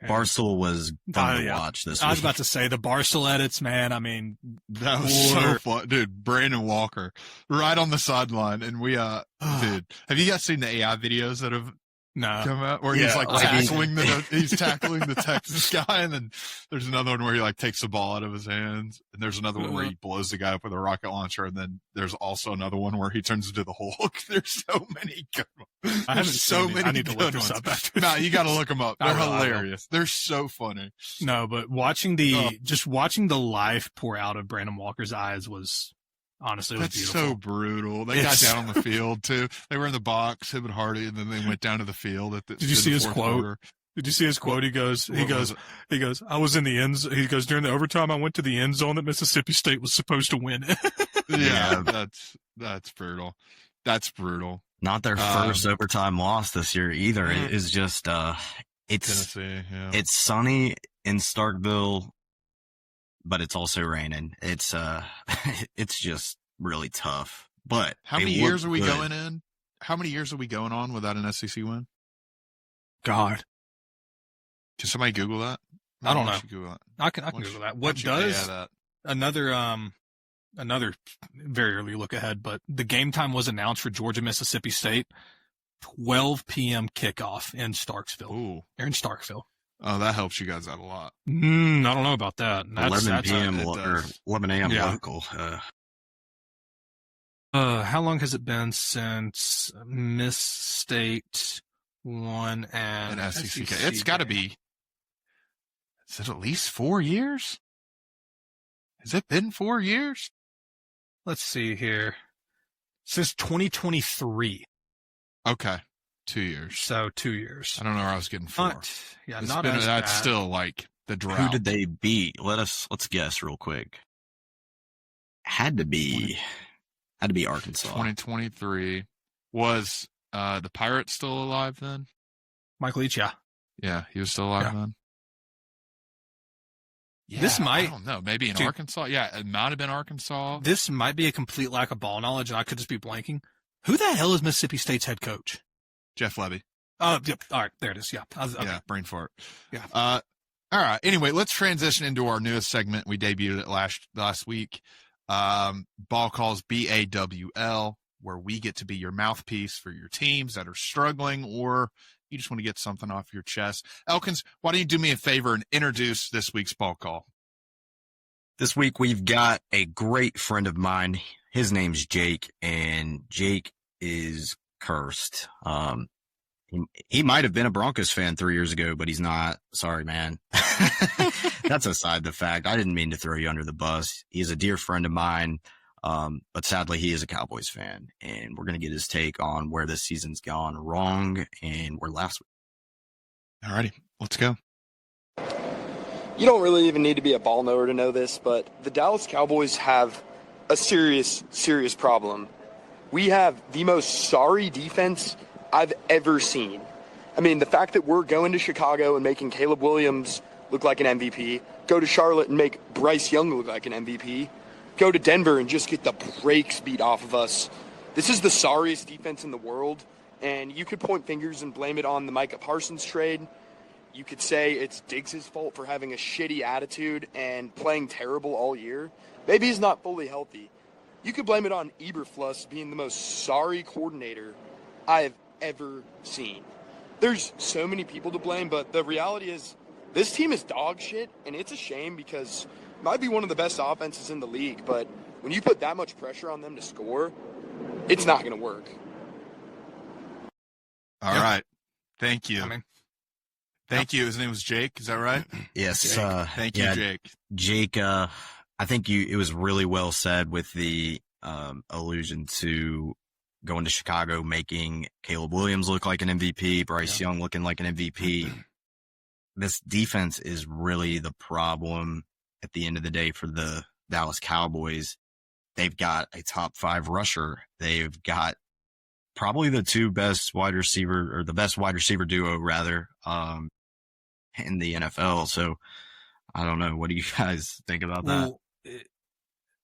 Barstool was fun to watch this week. I was about to say the Barstool edits, man. I mean, that was so fun, dude. Brandon Walker right on the sideline, and we dude, have you guys seen the AI videos that have come out where he's like tackling the Texas guy, and then there's another one where he like takes the ball out of his hands, and there's another one where he blows the guy up with a rocket launcher, and then there's also another one where he turns into the Hulk. There's so many good ones. I haven't so many. I need to look this up after. No, you got to look them up. They're hilarious. They're so funny. No, but watching just watching the life pour out of Brandon Walker's eyes was. Honestly, it was beautiful. So brutal. They got down on the field too. They were in the box, him and Hardy, and then they went down to the field. Did you see his quote? Quarter. Did you see his quote? He goes, I was in the end. He goes, during the overtime, I went to the end zone that Mississippi State was supposed to win. Yeah, that's brutal. That's brutal. Not their first overtime loss this year either. Mm-hmm. It is just, it's Tennessee, it's sunny in Starkville, but it's also raining. It's just really tough. But how many years are we going in? How many years are we going on without an SEC win? God. Can somebody Google that? I don't know. Google that? I can Google that. What does another very early look ahead, but the game time was announced for Georgia Mississippi State, 12 p.m. kickoff in Starksville. Ooh. They're in Starkville. Oh, that helps you guys out a lot. I don't know about that. 11 p.m. or 11 a.m. local. How long has it been since Miss State won an SEC? It's got to be. Is it at least 4 years? Has it been 4 years? Let's see here. Since 2023. Okay. 2 years. So 2 years. I don't know where I was getting 4. That's still like the drought. Who did they beat? Let's guess real quick. Had to be Arkansas. 2023. Was the Pirates still alive then? Mike Leach, yeah. Yeah, he was still alive then. Yeah, this might. I don't know. Maybe in Arkansas. Yeah, it might have been Arkansas. This might be a complete lack of ball knowledge, and I could just be blanking. Who the hell is Mississippi State's head coach? Jeff Levy. Yep. All right, there it is. Yeah. Okay. Yeah, brain fart. Yeah. All right. Anyway, let's transition into our newest segment. We debuted it last week. Ball calls BAWL, where we get to be your mouthpiece for your teams that are struggling, or you just want to get something off your chest. Elkins, why don't you do me a favor and introduce this week's ball call? This week we've got a great friend of mine. his name's Jake, and Jake is cursed. He might have been a Broncos fan 3 years ago, but he's not. Sorry, man. That's aside the fact. I didn't mean to throw you under the bus. He's a dear friend of mine, but sadly, he is a Cowboys fan, and we're going to get his take on where this season's gone wrong and where last week. All righty, let's go. You don't really even need to be a ball knower to know this, but the Dallas Cowboys have a serious, serious problem. We have the most sorry defense I've ever seen. I mean, the fact that we're going to Chicago and making Caleb Williams look like an MVP, go to Charlotte and make Bryce Young look like an MVP, go to Denver and just get the brakes beat off of us. This is the sorriest defense in the world, and you could point fingers and blame it on the Micah Parsons trade. You could say it's Diggs' fault for having a shitty attitude and playing terrible all year. Maybe he's not fully healthy. You could blame it on Eberflus being the most sorry coordinator I have ever seen. There's so many people to blame, but the reality is this team is dog shit, and it's a shame because it might be one of the best offenses in the league, but when you put that much pressure on them to score, it's not going to work. All right. Thank you. Thank you. His name was Jake. Is that right? Yes. Thank you, Jake. Jake, I think it was really well said with the allusion to going to Chicago, making Caleb Williams look like an MVP, Bryce Young looking like an MVP. This defense is really the problem at the end of the day for the Dallas Cowboys. They've got a top 5 rusher. They've got probably the 2 best wide receiver, or the best wide receiver duo rather, in the NFL. So I don't know. What do you guys think about that?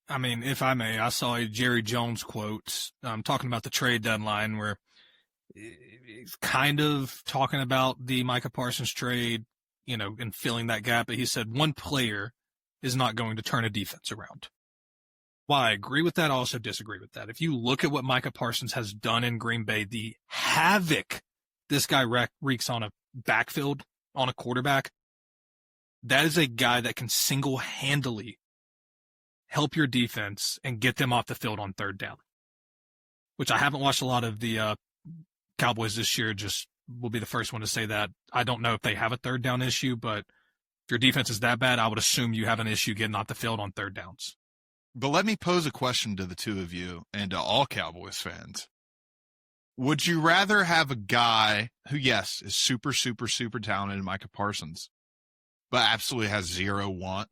I mean, if I may, I saw a Jerry Jones quote talking about the trade deadline where he's kind of talking about the Micah Parsons trade, and filling that gap. But he said one player is not going to turn a defense around. While I agree with that, I also disagree with that. If you look at what Micah Parsons has done in Green Bay, the havoc this guy wreaks on a backfield, on a quarterback, that is a guy that can single-handedly help your defense and get them off the field on third down, which I haven't watched a lot of the Cowboys this year. Just will be the first one to say that. I don't know if they have a third down issue, but if your defense is that bad, I would assume you have an issue getting off the field on third downs. But let me pose a question to the two of you and to all Cowboys fans. Would you rather have a guy who, yes, is super, super, super talented, Micah Parsons, but absolutely has zero want,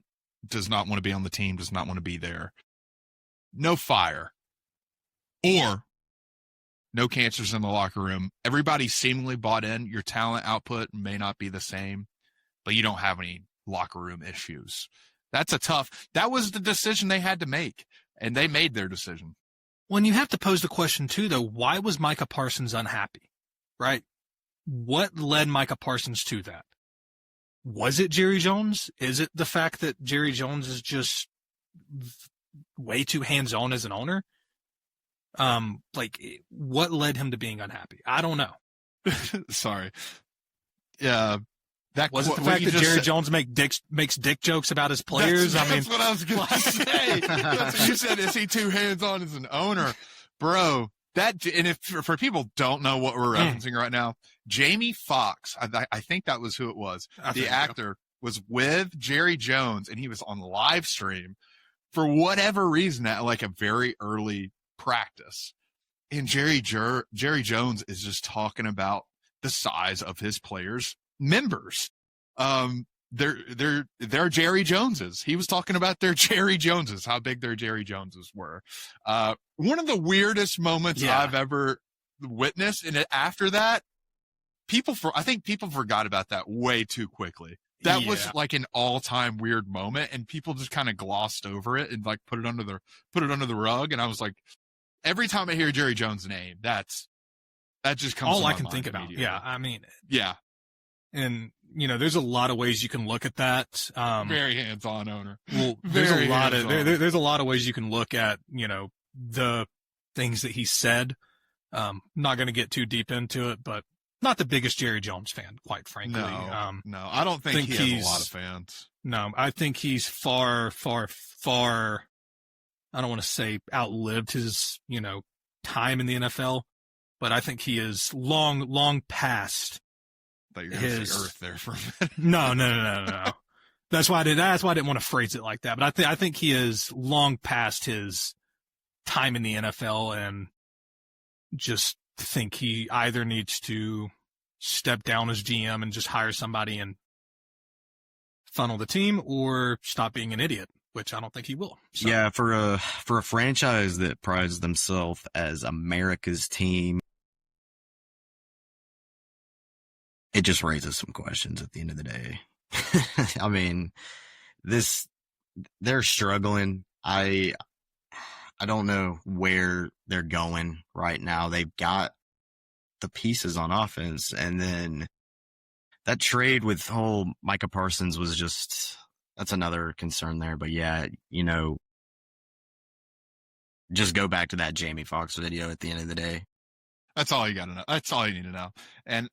does not want to be on the team, does not want to be there, no fire, or no cancers in the locker room, everybody seemingly bought in, your talent output may not be the same, but you don't have any locker room issues? That was the decision they had to make, and they made their decision. When you have to pose the question, too, though, why was Micah Parsons unhappy, right? What led Micah Parsons to that? Was it Jerry Jones? Is it the fact that Jerry Jones is just way too hands-on as an owner? What led him to being unhappy? I don't know. Sorry. Yeah. Was it the fact that Jerry Jones makes dick jokes about his players? That's what I was going to say. That's what you said. Is he too hands-on as an owner? Bro, and if for people who don't know what we're referencing right now, Jamie Foxx, I think that was who it was. The actor was with Jerry Jones, and he was on live stream for whatever reason at like a very early practice. And Jerry Jones is just talking about the size of his players' members. They're Jerry Joneses. He was talking about their Jerry Joneses, how big their Jerry Joneses were. One of the weirdest moments I've ever witnessed. And after that, I think people forgot about that way too quickly. That was like an all-time weird moment, and people just kind of glossed over it and like put it under the rug. And I was like, every time I hear Jerry Jones' name, that just comes all to I my can mind think about. Yeah, I mean, yeah. And there's a lot of ways you can look at that. Very hands-on owner. Well, there's a lot of ways you can look at the things that he said. Not going to get too deep into it, but not the biggest Jerry Jones fan, quite frankly. No, I don't think he has a lot of fans. No, I think he's far, far, far I don't want to say outlived his, time in the NFL, but I think he is long past I thought you were going to say Earth there for a minute. No. That's why I didn't want to phrase it like that. But I think he is long past his time in the NFL, and just think he either needs to step down as GM and just hire somebody and funnel the team, or stop being an idiot, which I don't think he will. So. Yeah, for a franchise that prides themselves as America's team, it just raises some questions at the end of the day. I mean, they're struggling. I don't know where they're going right now. They've got the pieces on offense, and then that trade with whole Micah Parsons was that's another concern there. But yeah, just go back to that Jamie Foxx video at the end of the day. That's all you got to know. That's all you need to know. And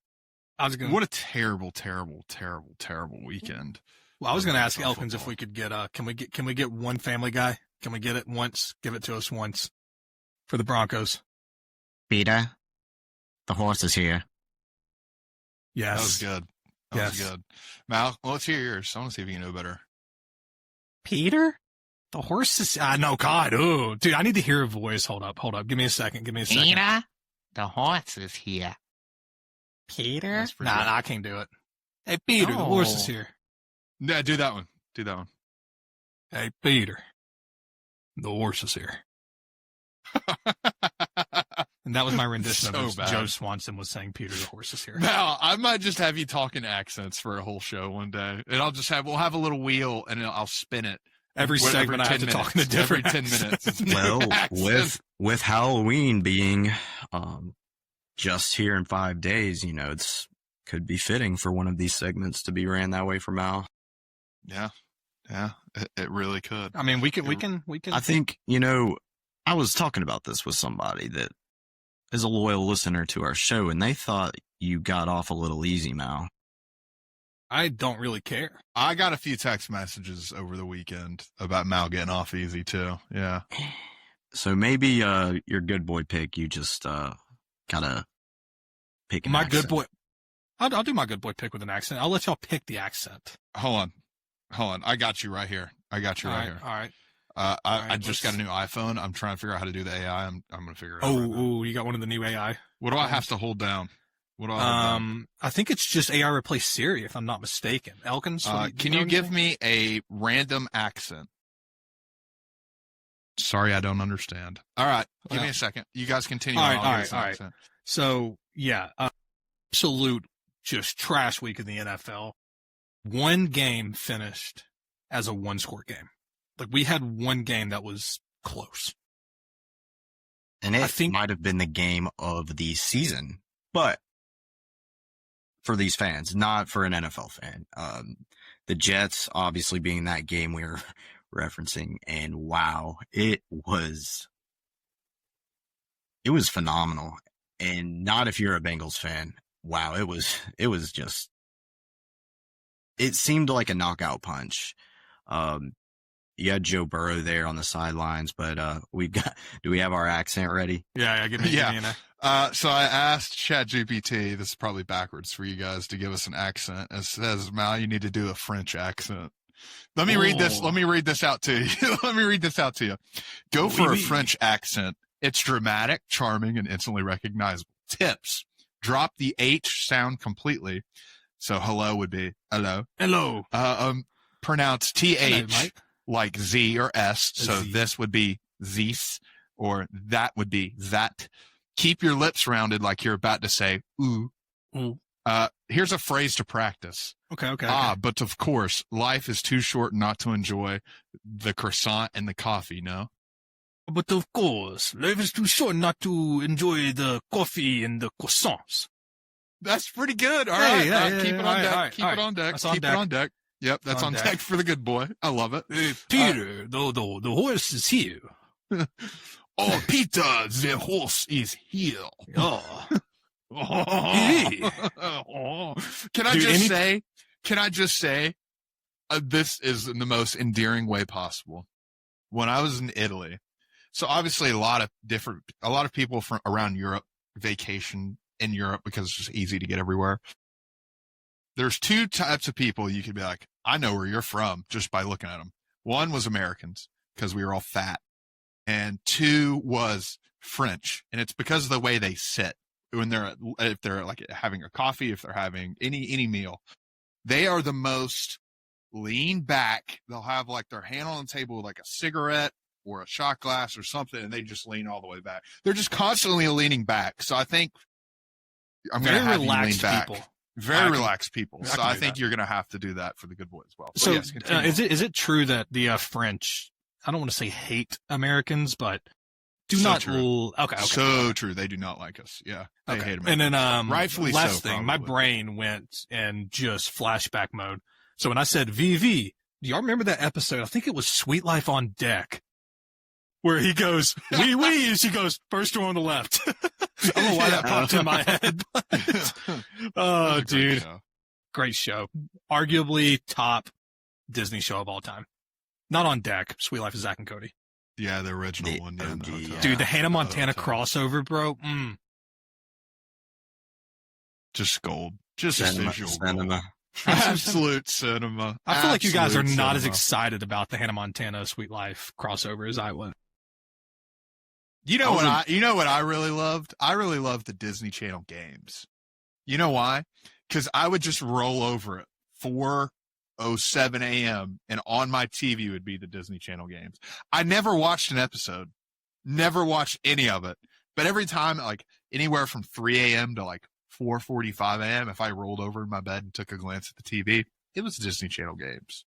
what a terrible, terrible, terrible, terrible weekend. Well, I was going to ask Elkins if we could get can we get one Family Guy? Can we get it once? Give it to us once for the Broncos. Peter, the horse is here. Yes. That was good. That was good. Mal, let's hear yours. I want to see if you know better. Peter? The horse is... no, God. Oh, dude, I need to hear a voice. Hold up. Give me a second. Peter, the horse is here. Peter? Nah, I can't do it. Hey, Peter, the horse is here. Yeah, do that one. Hey, Peter, the horse is here. And that was my rendition of it. Joe Swanson was saying, Peter, the horse is here. Now, I might just have you talking accents for a whole show one day. And we'll have a little wheel, and I'll spin it. Every segment I have to talk in a different every 10 minutes. Well, with Halloween being just here in 5 days, it's could be fitting for one of these segments to be ran that way for Mal. Yeah, it really could. I mean, we can. I think I was talking about this with somebody that is a loyal listener to our show, and they thought you got off a little easy, Mal. I don't really care. I got a few text messages over the weekend about Mal getting off easy too. Yeah. So maybe your good boy pick, you just gotta pick an accent. Good boy. I'll do my good boy pick with an accent. I'll let y'all pick the accent. Hold on. I got you right here. All right. I just got a new iPhone. I'm trying to figure out how to do the AI. I'm going to figure it out. Oh, you got one of the new AI. What do I have to hold down? I think it's just AI replace Siri, if I'm not mistaken. Elkins, can you give me a random accent? Sorry, I don't understand. All right, give me a second. You guys continue. All right. So yeah, absolute just trash week in the NFL. One game finished as a one-score game. Like, we had one game that was close. And I think might have been the game of the season, but for these fans, not for an NFL fan. The Jets obviously being that game we were referencing, and wow, it was phenomenal. And not if you're a Bengals fan. Wow, it was just, it seemed like a knockout punch. You had Joe Burrow there on the sidelines, but do we have our accent ready? Yeah, give me so I asked ChatGPT, this is probably backwards for you guys, to give us an accent. It says, Mal, you need to do a French accent. Let me read this. Let me read this out to you. Go for a French accent. It's dramatic, charming, and instantly recognizable. Tips: drop the H sound completely. So hello would be hello. Hello. Pronounce TH like Z or S. So this would be this, or that would be that. Keep your lips rounded like you're about to say ooh. Ooh. Here's a phrase to practice. Okay. But of course, life is too short not to enjoy the croissant and the coffee, no? But of course, life is too short not to enjoy the coffee and the croissants. That's pretty good. All right. Keep it on deck. Keep it on deck. Keep it on deck. Yep, that's on deck for the good boy. I love it. Peter, the horse is here. Oh, Peter, the horse is here. Oh. Can I just say, this is in the most endearing way possible. When I was in Italy, So obviously a lot of people from around Europe vacation in Europe because it's just easy to get everywhere. There's two types of people you could be like, I know where you're from just by looking at them. One was Americans because we were all fat. And two was French. And it's because of the way they sit if they're like having a coffee, if they're having any meal, they are the most lean back. They'll have like their hand on the table with like a cigarette or a shot glass or something, and they just lean all the way back. They're just constantly leaning back. So I think I'm going to have you lean back. People. Very relaxed people. So I think you're going to have to do that for the good boy as well. So yes, is it true that the French, I don't want to say hate Americans, but do so not true. Okay. So true. They do not like us. Yeah. They hate Americans. And then rightfully last so, thing, my brain went in just flashback mode. So when I said VV, do y'all remember that episode? I think it was Sweet Life on Deck, where he goes, wee wee, and she goes, first door on the left. I don't know why that popped in my head. Oh, dude. Great show. Arguably top Disney show of all time. Not On Deck. Sweet Life of Zach and Cody. Yeah, the original one. Yeah, dude, the Hannah Montana crossover, bro. Just gold. Just visual cinema. Gold. Absolute cinema. I feel like you guys are not as excited about the Hannah Montana Sweet Life crossover as I was. You know what I really loved? I really loved the Disney Channel games. You know why? Because I would just roll over at 4:07 a.m. and on my TV would be the Disney Channel games. I never watched an episode, never watched any of it. But every time, like anywhere from 3 a.m. to like 4:45 a.m., if I rolled over in my bed and took a glance at the TV, it was Disney Channel games.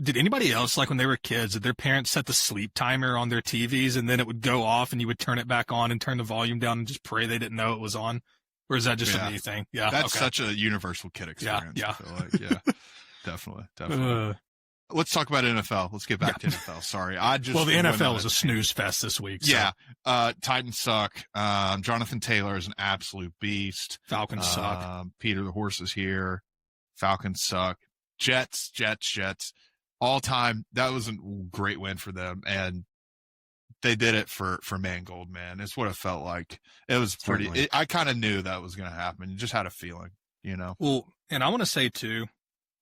Did anybody else, like when they were kids, did their parents set the sleep timer on their TVs and then it would go off and you would turn it back on and turn the volume down and just pray they didn't know it was on? Or is that just a me thing? Yeah. That's such a universal kid experience. Yeah. I feel like. Yeah. Definitely. Let's talk about NFL. Let's get back to NFL. Sorry. Well, the NFL was a snooze fest this week. So. Yeah. Titans suck. Jonathan Taylor is an absolute beast. Falcons suck. Peter the Horse is here. Falcons suck. Jets. All time. That was a great win for them. And they did it for Mangold, man. It's what it felt like. It was pretty, I kind of knew that was going to happen. You just had a feeling, you know? Well, and I want to say too,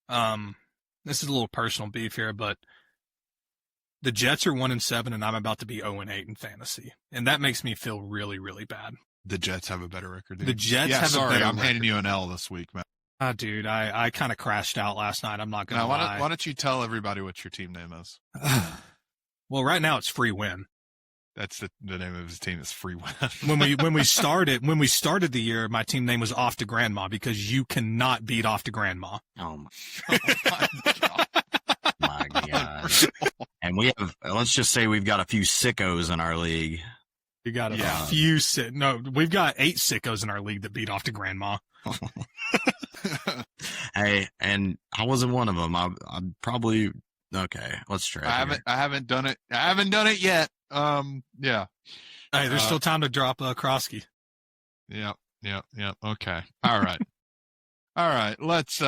this is a little personal beef here, but the Jets are 1-7 and I'm about to be 0-8 in fantasy. And that makes me feel really, really bad. The Jets have a better record. Dude. The Jets have a better record. I'm handing you an L this week, man. Dude, I kind of crashed out last night. I'm not going to lie. Why don't you tell everybody what your team name is? Well, right now it's Free Win. That's the name of his team is Free Win. when we started the year, my team name was Off to Grandma because you cannot beat Off to Grandma. Oh my God. My God. And let's just say we've got a few sickos in our league. We got we've got 8 sickos in our league that beat Off to Grandma. Hey, and I wasn't one of them. I'm probably okay. Let's try. I haven't done it. I haven't done it yet. Yeah. Hey, there's still time to drop Krosky. Yeah. Okay. All right. Let's.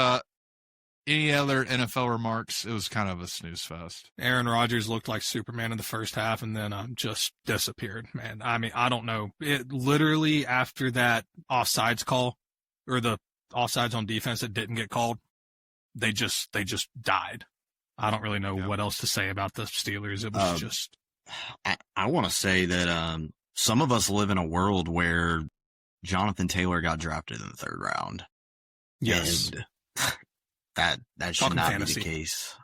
Any other NFL remarks? It was kind of a snooze fest. Aaron Rodgers looked like Superman in the first half and then just disappeared, man. I mean, I don't know. It literally after that offsides call or the offsides on defense that didn't get called, they just died. I don't really know what else to say about the Steelers. It was just. I want to say that some of us live in a world where Jonathan Taylor got drafted in the 3rd round. Yes. And that should not be the case.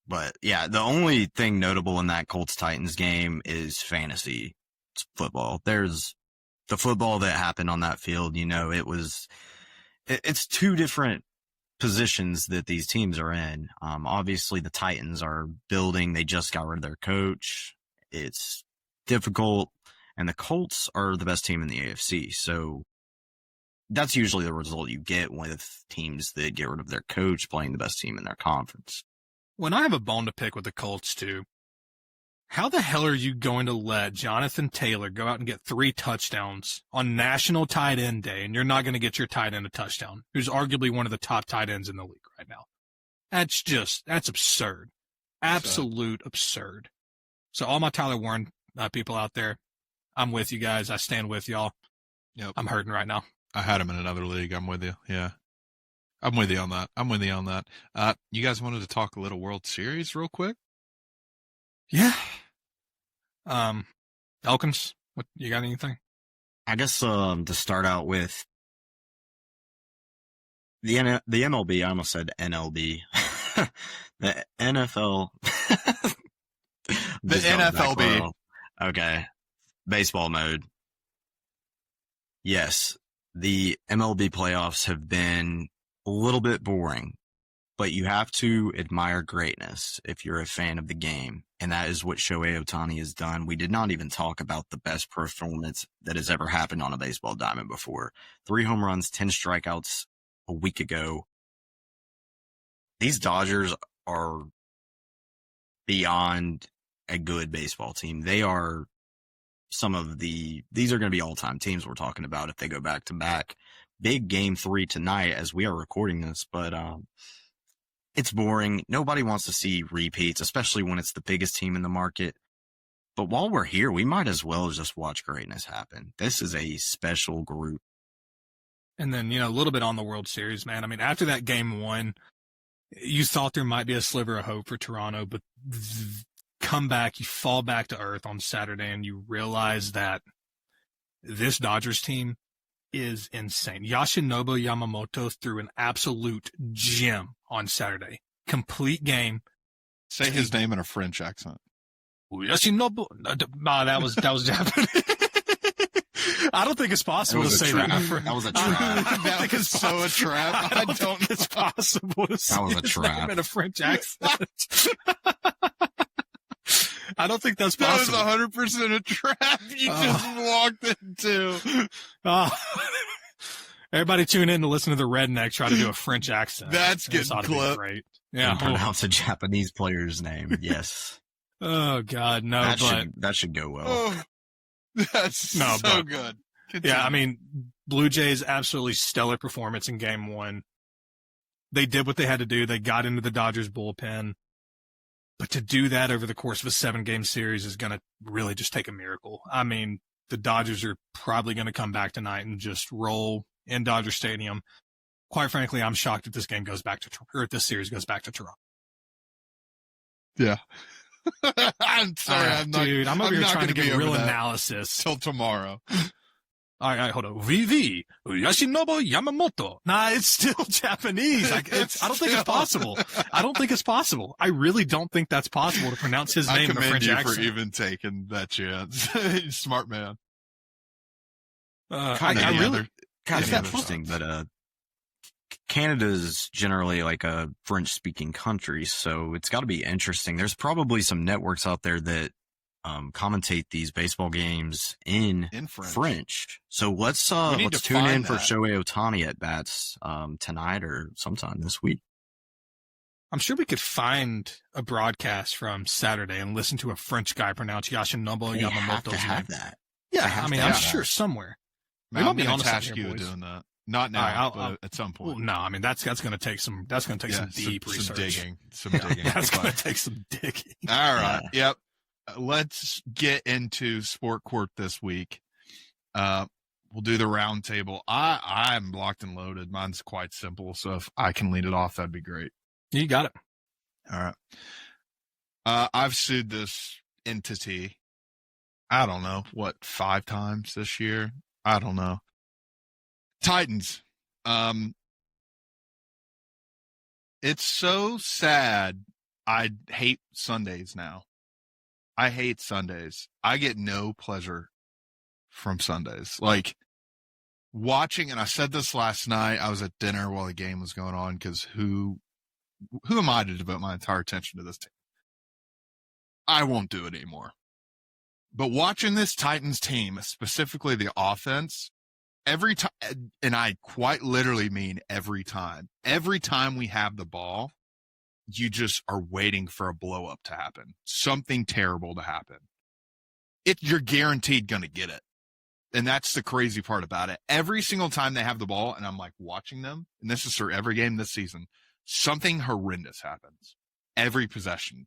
But yeah, the only thing notable in that Colts-Titans game is fantasy football. There's the football that happened on that field. You know, it's 2 different positions that these teams are in. Obviously the Titans are building. They just got rid of their coach. It's difficult. And the Colts are the best team in the AFC. So that's usually the result you get with teams that get rid of their coach playing the best team in their conference. When I have a bone to pick with the Colts too, how the hell are you going to let Jonathan Taylor go out and get 3 touchdowns on National Tight End Day, and you're not going to get your tight end a touchdown, who's arguably one of the top tight ends in the league right now? That's absurd. Absolute absurd. So all my Tyler Warren people out there. I'm with you guys. I stand with y'all. Yep. I'm hurting right now. I had him in another league. I'm with you. Yeah. I'm with you on that. You guys wanted to talk a little World Series real quick? Yeah. Elkins, what, you got anything? I guess to start out with the MLB, I almost said NLB. The NFL. The NFLB. Okay. Baseball mode. Yes, the MLB playoffs have been a little bit boring, but you have to admire greatness if you're a fan of the game. And that is what Shohei Ohtani has done. We did not even talk about the best performance that has ever happened on a baseball diamond before. 3 home runs, 10 strikeouts a week ago. These Dodgers are beyond a good baseball team. They are these are going to be all-time teams we're talking about if they go back to back. Big game 3 tonight as we are recording this, but it's boring. Nobody wants to see repeats, especially when it's the biggest team in the market. But while we're here, we might as well just watch greatness happen. This is a special group. And then, a little bit on the World Series, man. I mean, after that game 1, you thought there might be a sliver of hope for Toronto, but come back, you fall back to earth on Saturday, and you realize that this Dodgers team is insane. Yoshinobu Yamamoto threw an absolute gem on Saturday. Complete game. Say his name in a French accent. Yoshinobu. Nah, that was Japanese. I don't think it's possible to say that. That was a trap. That was so a trap. I don't think it's possible to say that was a his trap. name in a French accent. I don't think that's That possible. was 100% a trap you just walked into. Everybody tune in to listen to the redneck try to do a French accent. That's This getting ought to be clipped. great. And Yeah. pronounce a Japanese player's name. Yes. Oh God, no. That should go well. Oh, that's No, so but- good. Yeah, I mean, Blue Jays absolutely stellar performance in game 1. They did what they had to do. They got into the Dodgers bullpen. But to do that over the course of a 7-game series is going to really just take a miracle. I mean, the Dodgers are probably going to come back tonight and just roll in Dodger Stadium. Quite frankly, I'm shocked if this game goes back to, or if this series goes back to Toronto. Yeah. I'm sorry. All right, dude, I'm over here trying to get real analysis. Till tomorrow. All right, hold on. VV Yoshinobu Yamamoto. Nah, it's still Japanese. I don't think it's possible. I don't think it's possible. I really don't think that's possible to pronounce his name in a French you accent. for even taking that chance. Smart man. Kind of really interesting, but Canada's generally like a French-speaking country, so it's got to be interesting. There's probably some networks out there that commentate these baseball games in French. So let's tune in for Shohei Ohtani at bats tonight or sometime this week. I'm sure we could find a broadcast from Saturday and listen to a French guy pronounce Yoshinobu Yamamoto's name. That. Yeah, I mean, I'm sure somewhere. Man, I'm be going honest to task here, you boys. doing that. Not now, All right, but at some point. Well, no, I mean that's going to take some some deep research. Some digging. That's going to take some digging. All right. Yep. Let's get into Sport Court this week. We'll do the round table. I'm locked and loaded. Mine's quite simple, so if I can lead it off, that'd be great. You got it. All right. I've sued this entity, I don't know, 5 times this year? I don't know. Titans. It's so sad. I hate Sundays now. I hate Sundays. I get no pleasure from Sundays. Like watching, and I said this last night, I was at dinner while the game was going on because who am I to devote my entire attention to this team? I won't do it anymore. But watching this Titans team, specifically the offense, every time, and I quite literally mean every time we have the ball, you just are waiting for a blow up to happen, something terrible to happen. You're guaranteed going to get it. And that's the crazy part about it. Every single time they have the ball, and I'm like watching them, and this is for every game this season, something horrendous happens. Every possession.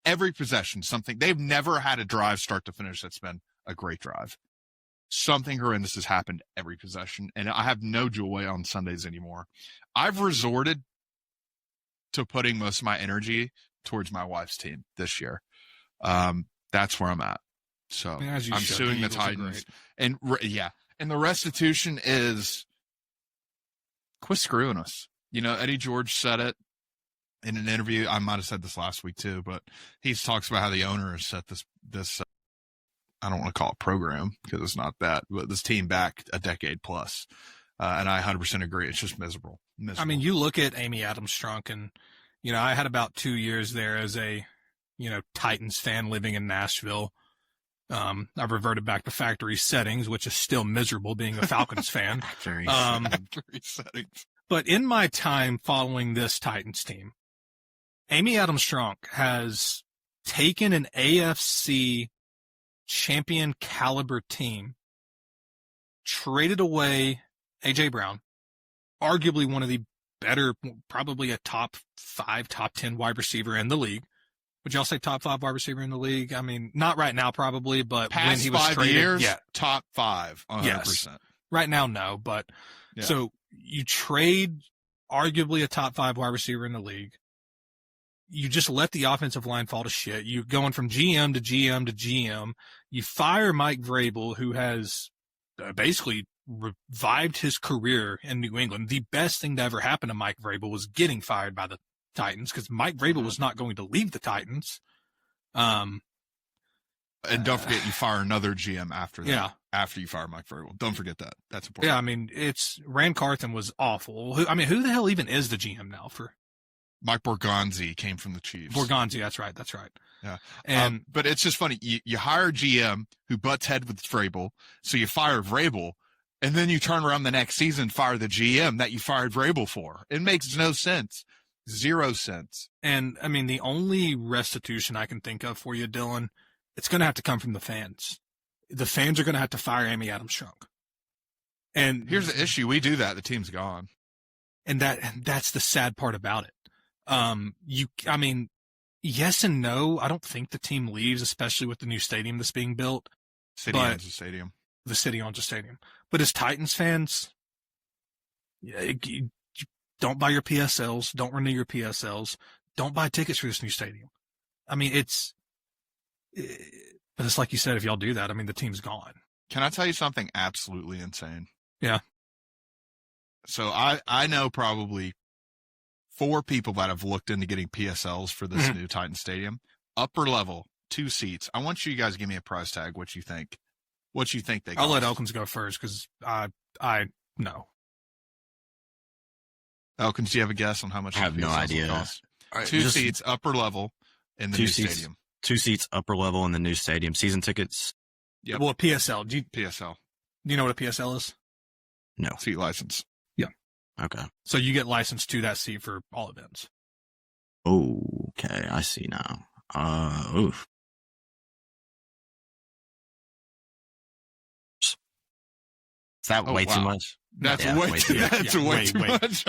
every possession, something. They've never had a drive start to finish that's been a great drive. Something horrendous has happened every possession, and I have no joy on Sundays anymore. I've resorted to putting most of my energy towards my wife's team this year. That's where I'm at. So I'm suing the Titans. And and the restitution is quit screwing us. You know, Eddie George said it in an interview. I might have said this last week too, but he talks about how the owner has set this I don't want to call it program because it's not that, but this team back a decade plus. And I 100% agree. It's just miserable. I mean, you look at Amy Adams-Strunk, and, you know, I had about 2 years there as a, you know, Titans fan living in Nashville. I've reverted back to factory settings, which is still miserable being a Falcons fan. Factory settings. But in my time following this Titans team, Amy Adams-Strunk has taken an AFC champion caliber team, traded away A.J. Brown, arguably one of the better, probably a top 5, top 10 wide receiver in the league. Would y'all say top 5 wide receiver in the league? I mean, not right now probably, but past when he was 5 traded, years, top 5, 100%. Yes. Right now, no, but so you trade arguably a top 5 wide receiver in the league. You just let the offensive line fall to shit. You're going from GM to GM to GM. You fire Mike Vrabel, who has basically revived his career in New England. The best thing to ever happen to Mike Vrabel was getting fired by the Titans, because Mike Vrabel was not going to leave the Titans. And don't forget, you fire another GM after that. Yeah. After you fire Mike Vrabel. Don't forget that. That's important. Yeah, I mean, Rand Carthen was awful. Who the hell even is the GM now for? Mike Borgonzi came from the Chiefs. Borgonzi, that's right. Yeah. And but it's just funny. You hire a GM who butts head with Vrabel, so you fire Vrabel, and then you turn around the next season and fire the GM that you fired Vrabel for. It makes no sense. 0 sense. And, I mean, the only restitution I can think of for you, Dylan, it's going to have to come from the fans. The fans are going to have to fire Amy Adams-Strunk. And here's the issue. We do that. The team's gone. And that's the sad part about it. I mean, yes and no. I don't think the team leaves, especially with the new stadium that's being built. City owns the stadium. The city owns the stadium. But as Titans fans, you don't buy your PSLs. Don't renew your PSLs. Don't buy tickets for this new stadium. I mean, but it's like you said, if y'all do that, I mean, the team's gone. Can I tell you something absolutely insane? Yeah. So I know probably 4 people that have looked into getting PSLs for this new Titan Stadium. Upper level, 2 seats. I want you guys to give me a price tag. What you think? What you think they cost? I'll let Elkins go first because I know. Elkins, do you have a guess on how much? I have no idea. Cost? All right, 2 seats, upper level in the new stadium. 2 seats, upper level in the new stadium. Season tickets? Yep. Well, PSL. PSL. Do you know what a PSL is? No. Seat license. Yeah. Okay. So you get licensed to that seat for all events. Okay, I see now. Oof. Is that way too much? That's Yeah, way too much.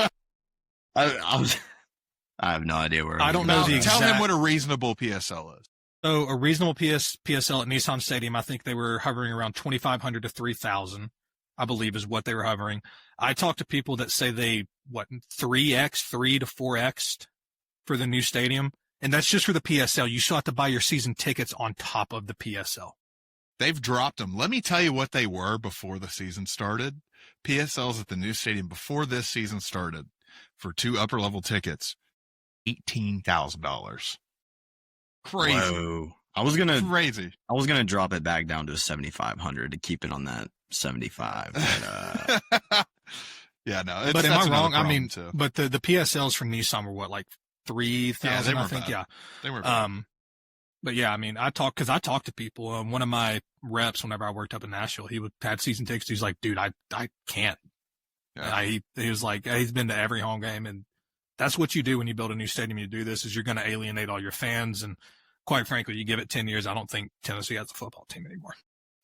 I have no idea where. I don't know the Tell exact. him what a reasonable PSL is. So a reasonable PSL at Nissan Stadium, I think they were hovering around 2,500 to 3,000, I believe is what they were hovering. I talked to people that say they, 3 to 4x for the new stadium. And that's just for the PSL. You still have to buy your season tickets on top of the PSL. They've dropped them. Let me tell you what they were before the season started. PSLs at the new stadium before this season started for 2 upper level tickets, $18,000. Crazy. Whoa. I was gonna drop it back down to 7,500 to keep it on that 75. But, yeah, no. But am I wrong? I mean, but the PSLs from Nissan were what, 3,000? Yeah, I think. bad. Yeah. They were bad. But yeah, I mean, I talked to people. One of my reps, whenever I worked up in Nashville, he had season tickets. He's like, dude, I can't. Yeah. He was like, he's been to every home game, and that's what you do when you build a new stadium. You do this is you're going to alienate all your fans, and quite frankly, you give it 10 years. I don't think Tennessee has a football team anymore.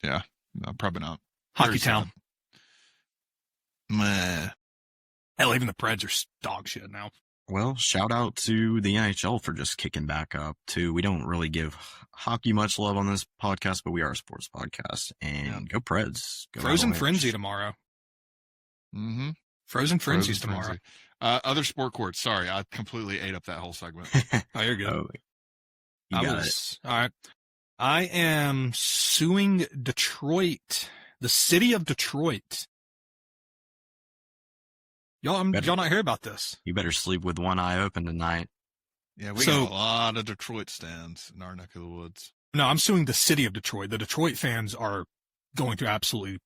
Yeah, no, probably not. Hockey town. Meh. Hell, even the Preds are dog shit now. Well, shout out to the NHL for just kicking back up too. We don't really give hockey much love on this podcast, but we are a sports podcast. And go Preds. Go Frozen Avalanche. Frenzy tomorrow. Mm-hmm. Frozen Frenzy's tomorrow. Other sport courts. Sorry, I completely ate up that whole segment. Oh, you're good. Oh, you got it. All right. I am suing Detroit, the city of Detroit. Y'all not hear about this? You better sleep with one eye open tonight. Yeah, we got a lot of Detroit stands in our neck of the woods. No, I'm suing the city of Detroit. The Detroit fans are going to absolutely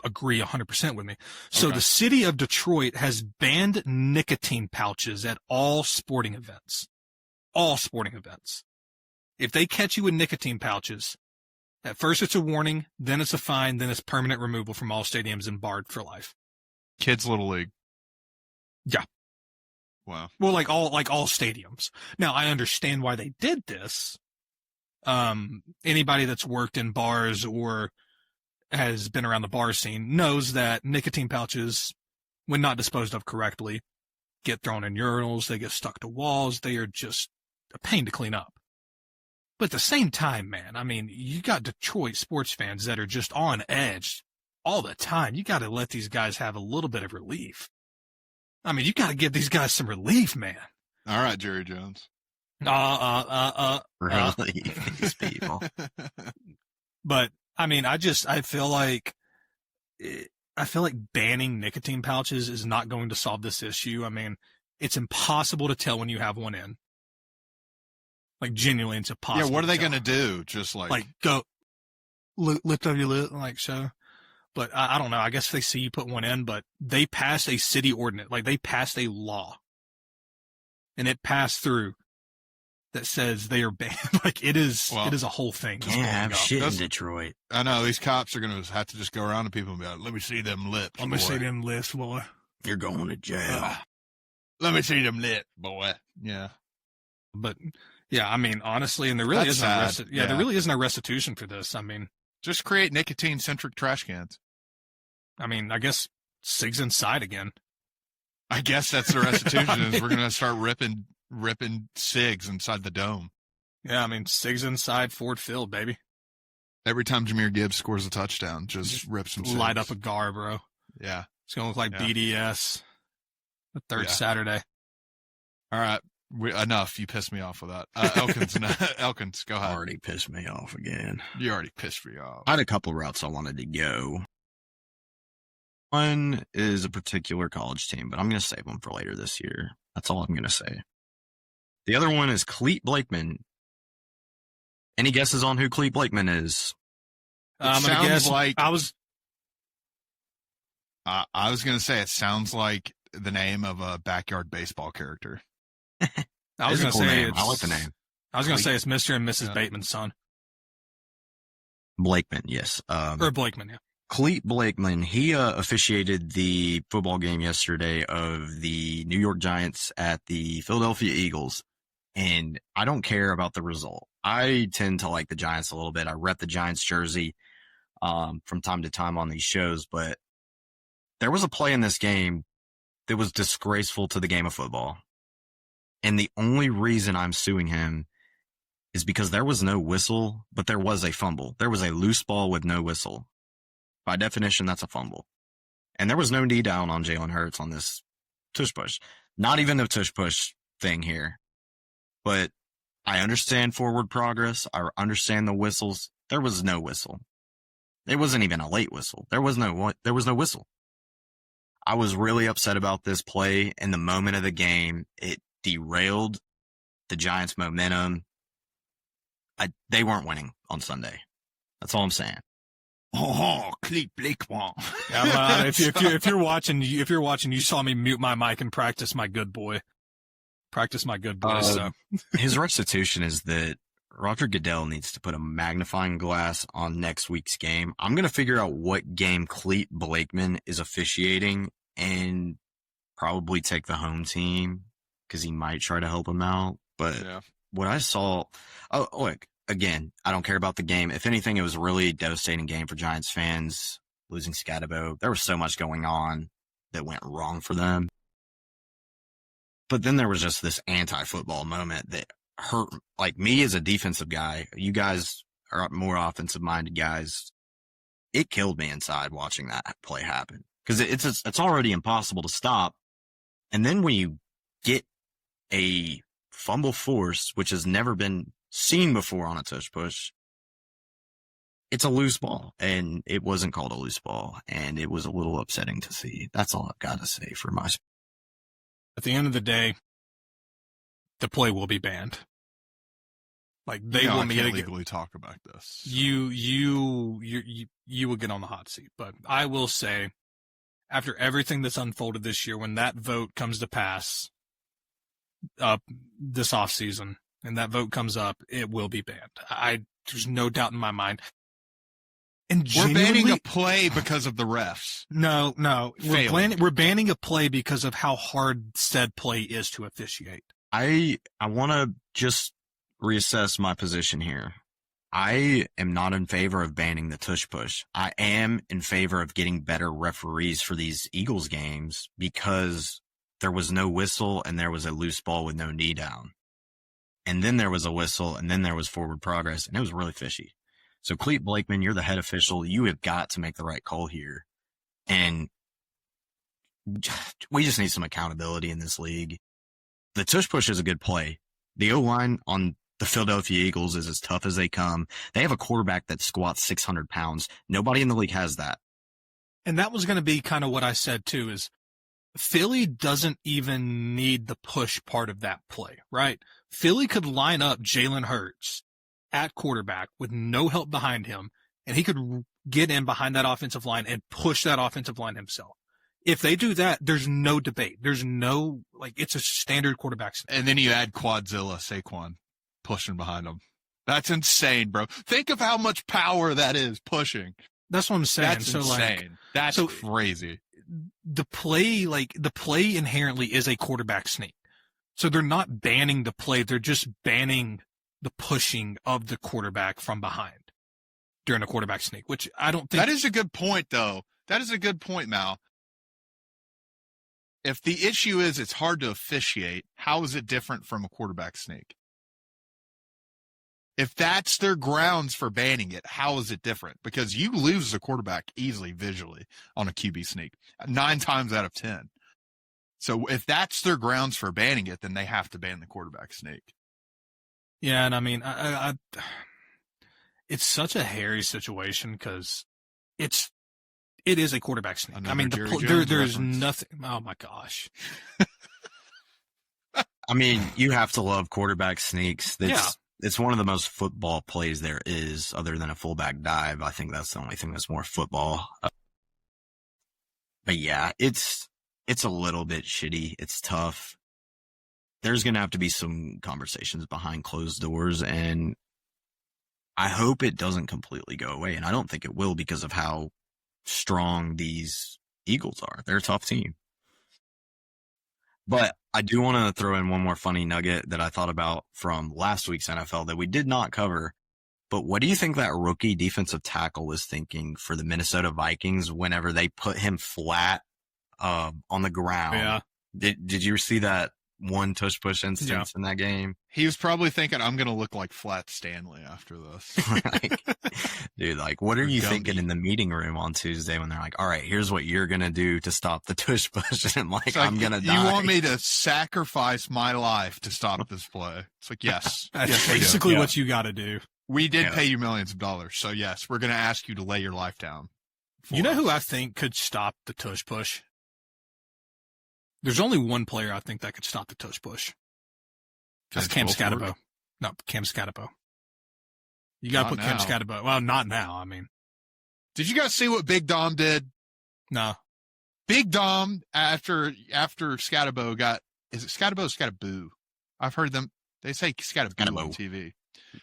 agree 100% with me. So Okay. the city of Detroit has banned nicotine pouches at all sporting events. All sporting events. If they catch you with nicotine pouches, at first it's a warning, then it's a fine, then it's permanent removal from all stadiums and barred for life. Kids Little League. Yeah. Wow. Well, like all stadiums. Now, I understand why they did this. Anybody that's worked in bars or has been around the bar scene knows that nicotine pouches, when not disposed of correctly, get thrown in urinals, they get stuck to walls, they are just a pain to clean up. But at the same time, man, I mean, you got Detroit sports fans that are just on edge all the time. You got to let these guys have a little bit of relief. I mean, you got to give these guys some relief, man. All right, Jerry Jones. Really? These people. But I mean, I feel like banning nicotine pouches is not going to solve this issue. I mean, it's impossible to tell when you have one in. Like, genuinely, it's impossible. Yeah, what are they to tell. going to do? Just like go lift up your lip, like so. But I don't know. I guess if they see you put one in, but they passed a city ordinance, like they passed a law, and it passed through that says they are banned. Like it is a whole thing. that's Can't going have up. shit in Detroit. I know these cops are going to have to just go around to people and be like, "Let me see them lips. Let me boy. see them lips, boy. You're going to jail. Let me see them lips, boy." Yeah. But yeah, I mean, honestly, and there really That's isn't. sad. There really isn't a restitution for this. I mean, Just create nicotine-centric trash cans. I guess SIG's inside again. I guess that's the restitution is we're going to start ripping cigs inside the dome. Yeah, I mean, SIG's inside Ford Field, baby. Every time Jahmyr Gibbs scores a touchdown, just rip some cigs. Light up a gar, bro. Yeah. It's going to look like BDS the third Yeah. Saturday. All right. Enough. You pissed me off with that. Elkins, go ahead. Already pissed me off again. You already pissed me off. I had a couple routes I wanted to go. One is a particular college team, but I'm going to save them for later this year. That's all I'm going to say. The other one is Cleat Blakeman. Any guesses on who Cleat Blakeman is? It sounds like I was going to say it sounds like the name of a backyard baseball character. I was It's a going to cool say name. I like the name. I was going to say it's Mr. and Mrs. Yeah. Bateman's son. Blakeman, yes. Or Blakeman, yeah. Cleat Blakeman, he officiated the football game yesterday of the New York Giants at the Philadelphia Eagles. And I don't care about the result. I tend to like the Giants a little bit. I rep the Giants jersey from time to time on these shows, but there was a play in this game that was disgraceful to the game of football. And the only reason I'm suing him is because there was no whistle, but there was a fumble. There was a loose ball with no whistle. By definition, that's a fumble. And there was no knee down on Jalen Hurts on this tush push. Not even a tush push thing here. But I understand forward progress. I understand the whistles. There was no whistle. It wasn't even a late whistle. There was no whistle. I was really upset about this play. In the moment of the game, it derailed the Giants' momentum. They weren't winning on Sunday. That's all I'm saying. Oh, Cleat Blakeman. Yeah, well, if you're watching, you saw me mute my mic and practice my good boy. So His restitution is that Roger Goodell needs to put a magnifying glass on next week's game. I'm going to figure out what game Cleat Blakeman is officiating and probably take the home team because he might try to help him out. But Yeah. what I saw, look, again, I don't care about the game. If anything, it was a really devastating game for Giants fans, losing Scatabo. There was so much going on that went wrong for them. But then there was just this anti-football moment that hurt, like me as a defensive guy. You guys are more offensive-minded guys. It killed me inside watching that play happen because it's already impossible to stop. And then when you get a fumble force, which has never been seen before on a tush push, it's a loose ball, and it wasn't called a loose ball, and it was a little upsetting to see. That's all I've got to say for my. At the end of the day, the play will be banned. Like they will I can't legally talk about this. So. You will get on the hot seat, but I will say, after everything that's unfolded this year, when that vote comes to pass, this offseason, and that vote comes up, it will be banned. There's no doubt in my mind. And we're banning a play because of the refs. No. We're banning a play because of how hard said play is to officiate. I want to just reassess my position here. I am not in favor of banning the tush push. I am in favor of getting better referees for these Eagles games because there was no whistle and there was a loose ball with no knee down. And then there was a whistle and then there was forward progress, and it was really fishy. So Cleat Blakeman, you're the head official. You have got to make the right call here. And we just need some accountability in this league. The tush push is a good play. The O-line on the Philadelphia Eagles is as tough as they come. They have a quarterback that squats 600 pounds. Nobody in the league has that. And that was going to be kind of what I said too, is Philly doesn't even need the push part of that play, right? Philly could line up Jalen Hurts at quarterback with no help behind him, and he could get in behind that offensive line and push that offensive line himself. If they do that, there's no debate. There's no, it's a standard quarterback. And then you add Quadzilla Saquon pushing behind him. That's insane, bro. Think of how much power that is pushing. That's what I'm saying. That's insane. That's crazy. The play inherently is a quarterback sneak. So they're not banning the play. They're just banning the pushing of the quarterback from behind during a quarterback sneak, which I don't think. That is a good point, though. That is a good point, Mal. If the issue is it's hard to officiate, how is it different from a quarterback sneak? If that's their grounds for banning it, how is it different? Because you lose the quarterback easily visually on a QB sneak, 9 times out of 10. So if that's their grounds for banning it, then they have to ban the quarterback sneak. Yeah, and I mean, it's such a hairy situation because it is a quarterback sneak. Another I mean, there's nothing. Oh my gosh. I mean, you have to love quarterback sneaks. It's one of the most football plays there is, other than a fullback dive. I think that's the only thing that's more football. But yeah, it's a little bit shitty. It's tough. There's going to have to be some conversations behind closed doors, and I hope it doesn't completely go away. And I don't think it will because of how strong these Eagles are. They're a tough team. But I do want to throw in one more funny nugget that I thought about from last week's NFL that we did not cover. But what do you think that rookie defensive tackle was thinking for the Minnesota Vikings whenever they put him flat on the ground? Yeah. Did you see that one tush push instance in that game? He was probably thinking, I'm going to look like Flat Stanley after this. Dude, what are you thinking in the meeting room on Tuesday when they're like, all right, here's what you're going to do to stop the tush push? And I'm going to die. You want me to sacrifice my life to stop this play? It's like, yes. That's basically what you got to do. We did pay you millions of dollars. So yes, we're going to ask you to lay your life down. You know who I think could stop the tush push? There's only one player I think that could stop the tush push. That's Cam Scatterbo. No, Cam Scatterbo. You got to put Cam Scatterbo. Well, not now. I mean, did you guys see what Big Dom did? No. Big Dom after Scatterbo got, is it Scatterbo or Scatterboo? I've heard them. They say Scatterboo on TV.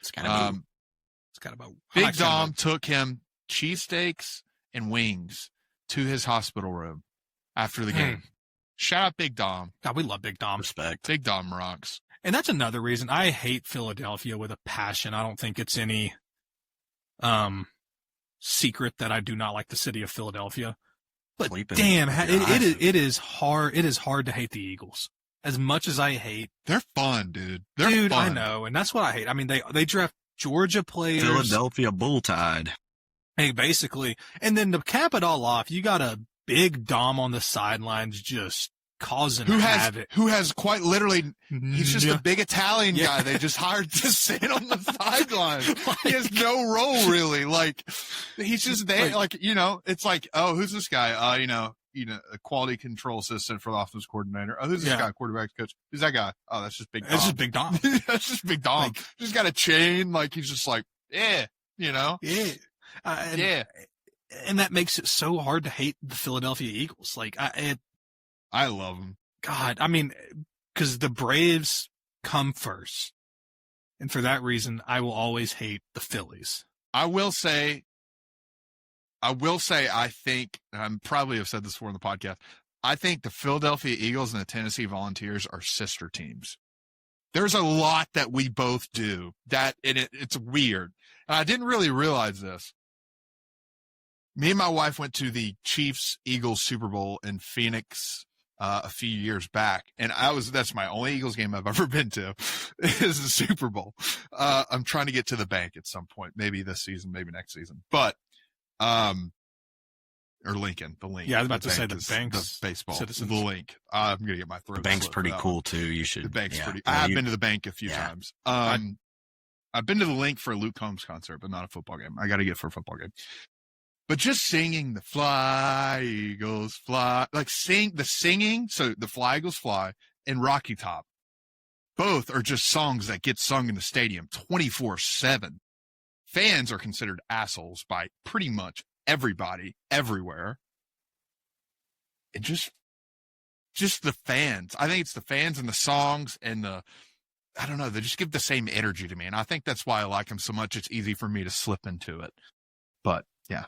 Scatterbo. Big Dom took him cheesesteaks and wings to his hospital room after the game. Shout out Big Dom. God, we love Big Dom. Respect. Big Dom rocks. And that's another reason I hate Philadelphia with a passion. I don't think it's any secret that I do not like the city of Philadelphia. But damn, it is hard. It is hard to hate the Eagles. as much as I hate, they're fun, dude. They're fun. I know, and that's what I hate. I mean, they draft Georgia players, Philadelphia Bull Tide. Hey, basically, and then to cap it all off, you got a big Dom on the sidelines just causing havoc. Who has quite literally, he's just a big Italian guy they just hired to sit on the sideline. He has no role really. Like, he's just there. Like, you know, it's like, oh, who's this guy? You know, a quality control assistant for the offense coordinator. Oh, who's this guy? Quarterback coach. Who's that guy? Oh, that's just Big Dom. That's just Big Dom. That's just Big Dom. Like, just got a chain. Like, he's just like, yeah, you know? Yeah. And that makes it so hard to hate the Philadelphia Eagles. Like, I love them. God, I mean, because the Braves come first. And for that reason, I will always hate the Phillies. I will say, I think, and I probably have said this before in the podcast, I think the Philadelphia Eagles and the Tennessee Volunteers are sister teams. There's a lot that we both do that it's weird. And I didn't really realize this. Me and my wife went to the Chiefs-Eagles Super Bowl in Phoenix a few years back, and that's my only Eagles game I've ever been to is the Super Bowl. I'm trying to get to the bank at some point, maybe this season, maybe next season, but or Lincoln, the Link. Yeah, I was about to say the bank's the baseball, Citizens. the Link. I'm gonna get my throat. The bank's slit pretty for cool one. too. You should. The bank's yeah. pretty. I have been to the bank a few times. I've been to the Link for a Luke Combs concert, but not a football game. I got to get for a football game. But just singing the Fly Eagles Fly, like the singing, so the Fly Eagles Fly and Rocky Top, both are just songs that get sung in the stadium 24/7. Fans are considered assholes by pretty much everybody, everywhere. And just the fans. I think it's the fans and the songs and I don't know, they just give the same energy to me. And I think that's why I like them so much. It's easy for me to slip into it. But yeah.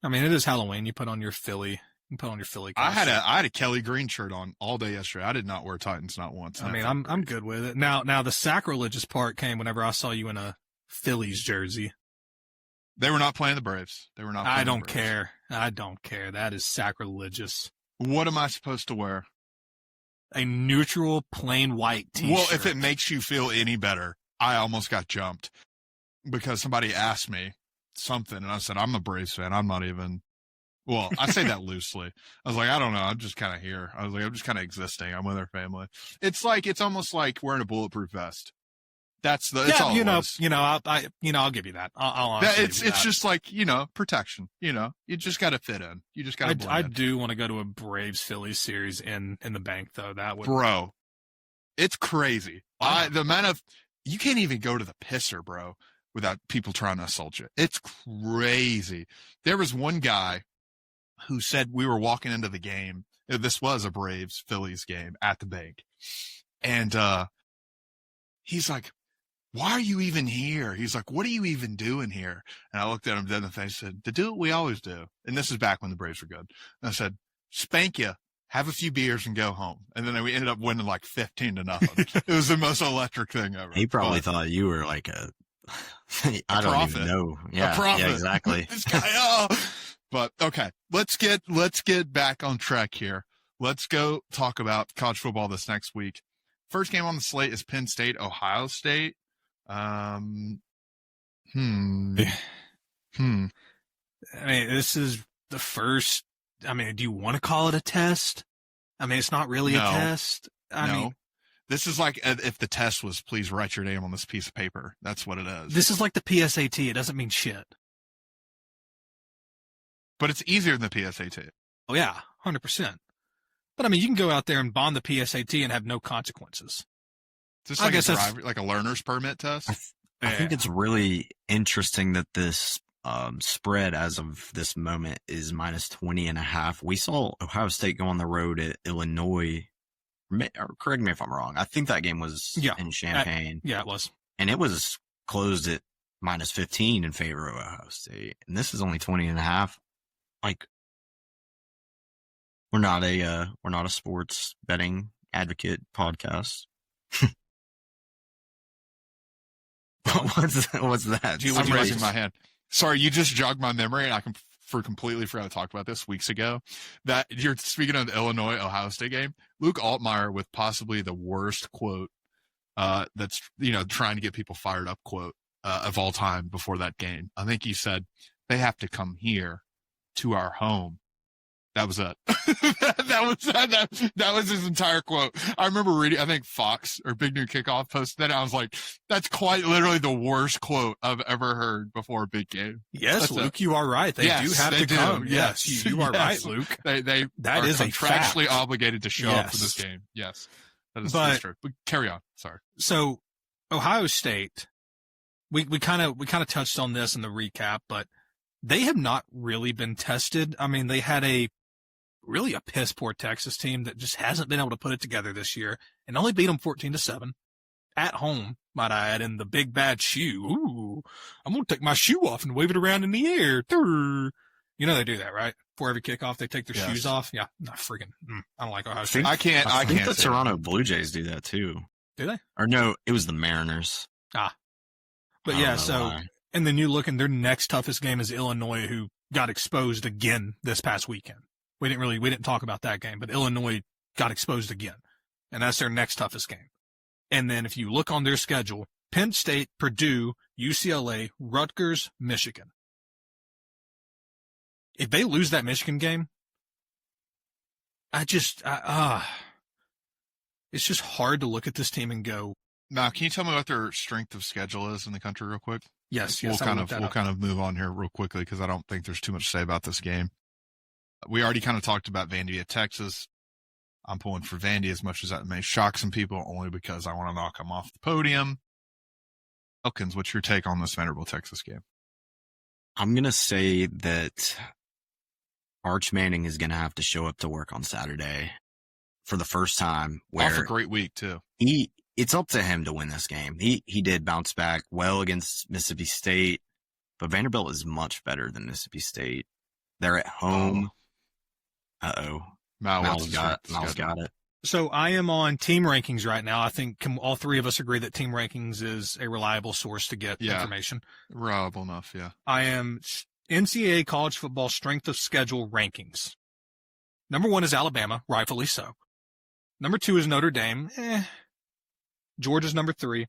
I mean, it is Halloween. You put on your Philly costume. I had a Kelly Green shirt on all day yesterday. I did not wear Titans, not once. I mean, I'm good with it. Now the sacrilegious part came whenever I saw you in a Phillies jersey. They were not playing the Braves. I don't care. I don't care. That is sacrilegious. What am I supposed to wear? A neutral, plain white T-shirt. Well, if it makes you feel any better, I almost got jumped because somebody asked me something, and I said, I'm a Braves fan. I'm not even, well, I say that loosely. I was like, I don't know. I'm just kind of here. I was like, I'm just kind of existing. I'm with our family. It's almost like wearing a bulletproof vest. It's all I'll give you that. I'll honestly give you that. It's just like, protection, you just got to fit in. You just got to blend in. I do want to go to a Braves Phillies series in the bank though. That would, bro, it's crazy. The amount of, you can't even go to the pisser, bro, without people trying to assault you. It's crazy. There was one guy who said we were walking into the game. This was a Braves Phillies game at the bank. And, he's like, why are you even here? He's like, what are you even doing here? And I looked at him dead in the face and said, to do what we always do. And this is back when the Braves were good. And I said, spank you, have a few beers and go home. And then we ended up winning like 15-0. It was the most electric thing ever. He probably thought you were like I don't even know. Yeah, exactly. This guy, But okay, let's get back on track here. Let's go talk about college football this next week. First game on the slate is Penn State, Ohio State. I mean, this is the first. I mean, do you want to call it a test? I mean, it's not really a test. I mean, this is like if the test was, please write your name on this piece of paper. That's what it is. This is like the PSAT. It doesn't mean shit. But it's easier than the PSAT. Oh yeah, 100%. But I mean, you can go out there and bomb the PSAT and have no consequences. Is this like a learner's permit test? I think it's really interesting that this spread as of this moment is -20.5. We saw Ohio State go on the road at Illinois. Correct me if I'm wrong. I think that game was in Champaign. Yeah, it was. And it was closed at -15 in favor of Ohio State. And this is only 20.5. Like, we're not a sports betting advocate podcast. What's that? I'm raising my hand. Sorry, you just jogged my memory, and I completely forgot to talk about this weeks ago. That you're speaking of the Illinois Ohio State game. Luke Altmaier with possibly the worst quote that's trying to get people fired up quote of all time before that game. I think he said they have to come here to our home. That was it. that was his entire quote. I remember reading, I think Fox or Big New Kickoff posted that. I was like, that's quite literally the worst quote I've ever heard before a big game. Yes, that's Luke, you are right. They do have to come. Yes, you are right, Luke. They that are is contractually obligated to show up for this game. Yes, that is true. But carry on. Sorry. So Ohio State, we kind of touched on this in the recap, but they have not really been tested. I mean, they had a piss poor Texas team that just hasn't been able to put it together this year and only beat them 14-7 at home, might I add, in the big bad shoe. Ooh, I'm going to take my shoe off and wave it around in the air. You know, they do that, right? Before every kickoff, they take their shoes off. Yeah. Not freaking. I don't like Ohio State. I think the Toronto Blue Jays do that too. Do they? Or no, it was the Mariners. But yeah, so, why. And then you look and their next toughest game is Illinois, who got exposed again this past weekend. We didn't talk about that game, but Illinois got exposed again. And that's their next toughest game. And then if you look on their schedule, Penn State, Purdue, UCLA, Rutgers, Michigan. If they lose that Michigan game, it's just hard to look at this team and go. Now, can you tell me what their strength of schedule is in the country real quick? Yes. We'll kind of move on here real quickly because I don't think there's too much to say about this game. We already kind of talked about Vandy at Texas. I'm pulling for Vandy as much as that may shock some people, only because I want to knock them off the podium. Elkins, what's your take on this Vanderbilt Texas game? I'm going to say that Arch Manning is going to have to show up to work on Saturday for the first time. Off a great week, too. It's up to him to win this game. He did bounce back well against Mississippi State, but Vanderbilt is much better than Mississippi State. They're at home. Mal's got it. So I am on team rankings right now. I think all three of us agree that team rankings is a reliable source to get information. Reliable enough, yeah. I am NCAA college football strength of schedule rankings. Number 1 is Alabama, rightfully so. Number 2 is Notre Dame. Georgia's number 3.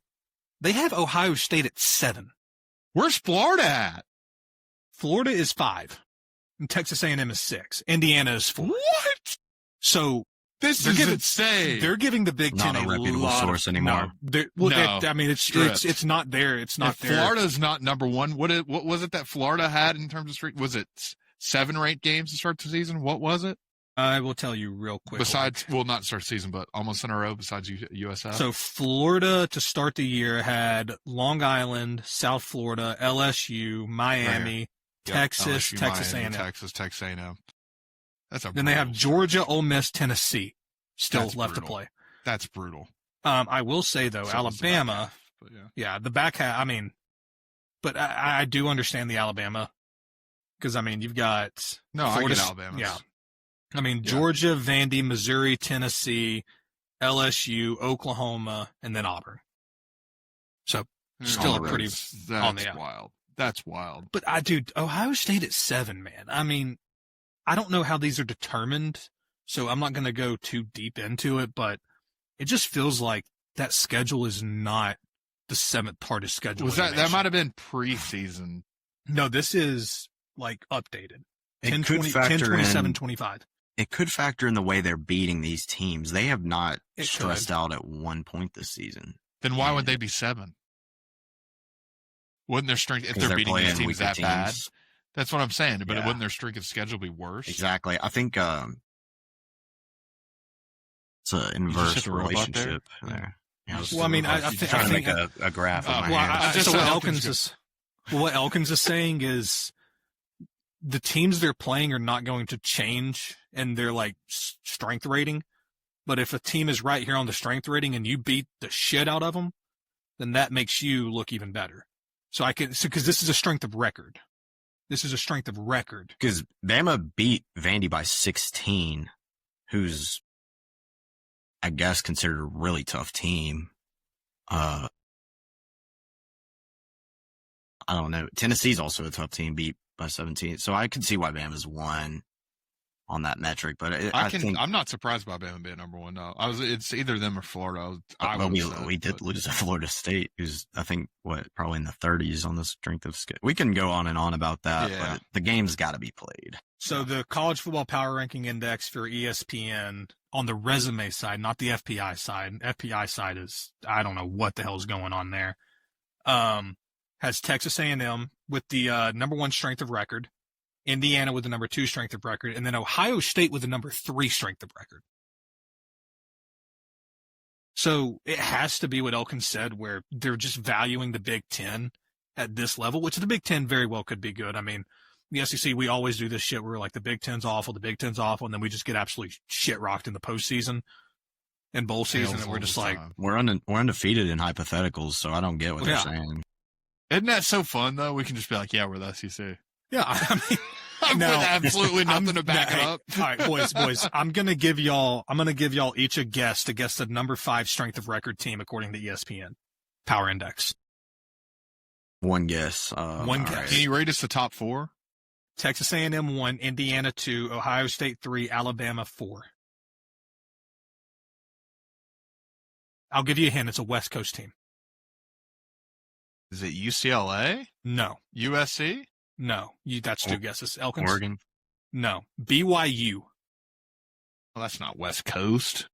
They have Ohio State at 7. Where's Florida at? Florida is 5. And Texas A&M is 6. Indiana is 4. What? So this is insane. They're giving the Big Ten not a reputable source anymore. I mean, it's not there. It's not there. Florida's not number 1. What was it that Florida had in terms of streak? Was it 7 or 8 games to start the season? What was it? I will tell you real quick. Besides, not start the season, but almost in a row. Besides USF. So Florida to start the year had Long Island, South Florida, LSU, Miami. Texas, LSU, Texas Miami, A&M. Texas A&M. Then they have Georgia, Ole Miss, Tennessee still left to play. That's brutal. I will say though, Alabama, the back half. I mean, but I do understand the Alabama because I mean you've got Florida, I get Alabama. Yeah, I mean Georgia, Vandy, Missouri, Tennessee, LSU, Oklahoma, and then Auburn. So still a pretty on the wild. That's wild. But Ohio State at 7, man. I mean, I don't know how these are determined, so I'm not going to go too deep into it, but it just feels like that schedule is not the 7th hardest schedule. That might have been preseason. No, this is like updated. It 10-27-25. It could factor in the way they're beating these teams. They have not stressed out at one point this season. Then why would they be 7? Wouldn't their strength, if they're beating these teams that bad? That's what I'm saying. But wouldn't their strength of schedule be worse? Exactly. I think it's an inverse relationship there. Well, I mean, I think trying to make a graph. What Elkins is saying is the teams they're playing are not going to change in their like strength rating. But if a team is right here on the strength rating and you beat the shit out of them, then that makes you look even better. Because this is a strength of record. Because Bama beat Vandy by 16, who's, I guess, considered a really tough team. I don't know. Tennessee's also a tough team, beat by 17. So I can see why Bama's won on that metric, but I think I'm not surprised by Bama being number one. No, it's either them or Florida. We did lose to Florida State, who's I think probably in the 30s on the strength of schedule. We can go on and on about that, but the game's got to be played. So the College Football Power Ranking Index for ESPN on the resume side, not the FPI side. FPI side is I don't know what the hell's going on there. Has Texas A&M with the number 1 strength of record. Indiana with the number 2 strength of record, and then Ohio State with the number 3 strength of record. So it has to be what Elkin said, where they're just valuing the Big Ten at this level, which the Big Ten very well could be good. I mean, the SEC, we always do this shit where we're like, the Big Ten's awful, and then we just get absolutely shit rocked in the postseason and bowl season, and we're just like... We're undefeated in hypotheticals, so I don't get what they're saying. Isn't that so fun, though? We can just be like, yeah, we're the SEC. Yeah, I mean, with absolutely nothing to back it up. All right, boys, I'm gonna give y'all each a guess to guess the number 5 strength of record team according to ESPN Power Index. One guess. One guess. Right. Can you rate us the top 4? Texas A&M 1, Indiana 2, Ohio State 3, Alabama 4. I'll give you a hint. It's a West Coast team. Is it UCLA? No. USC? No. That's 2 guesses. Elkins? Oregon? No. BYU. Well, that's not West Coast.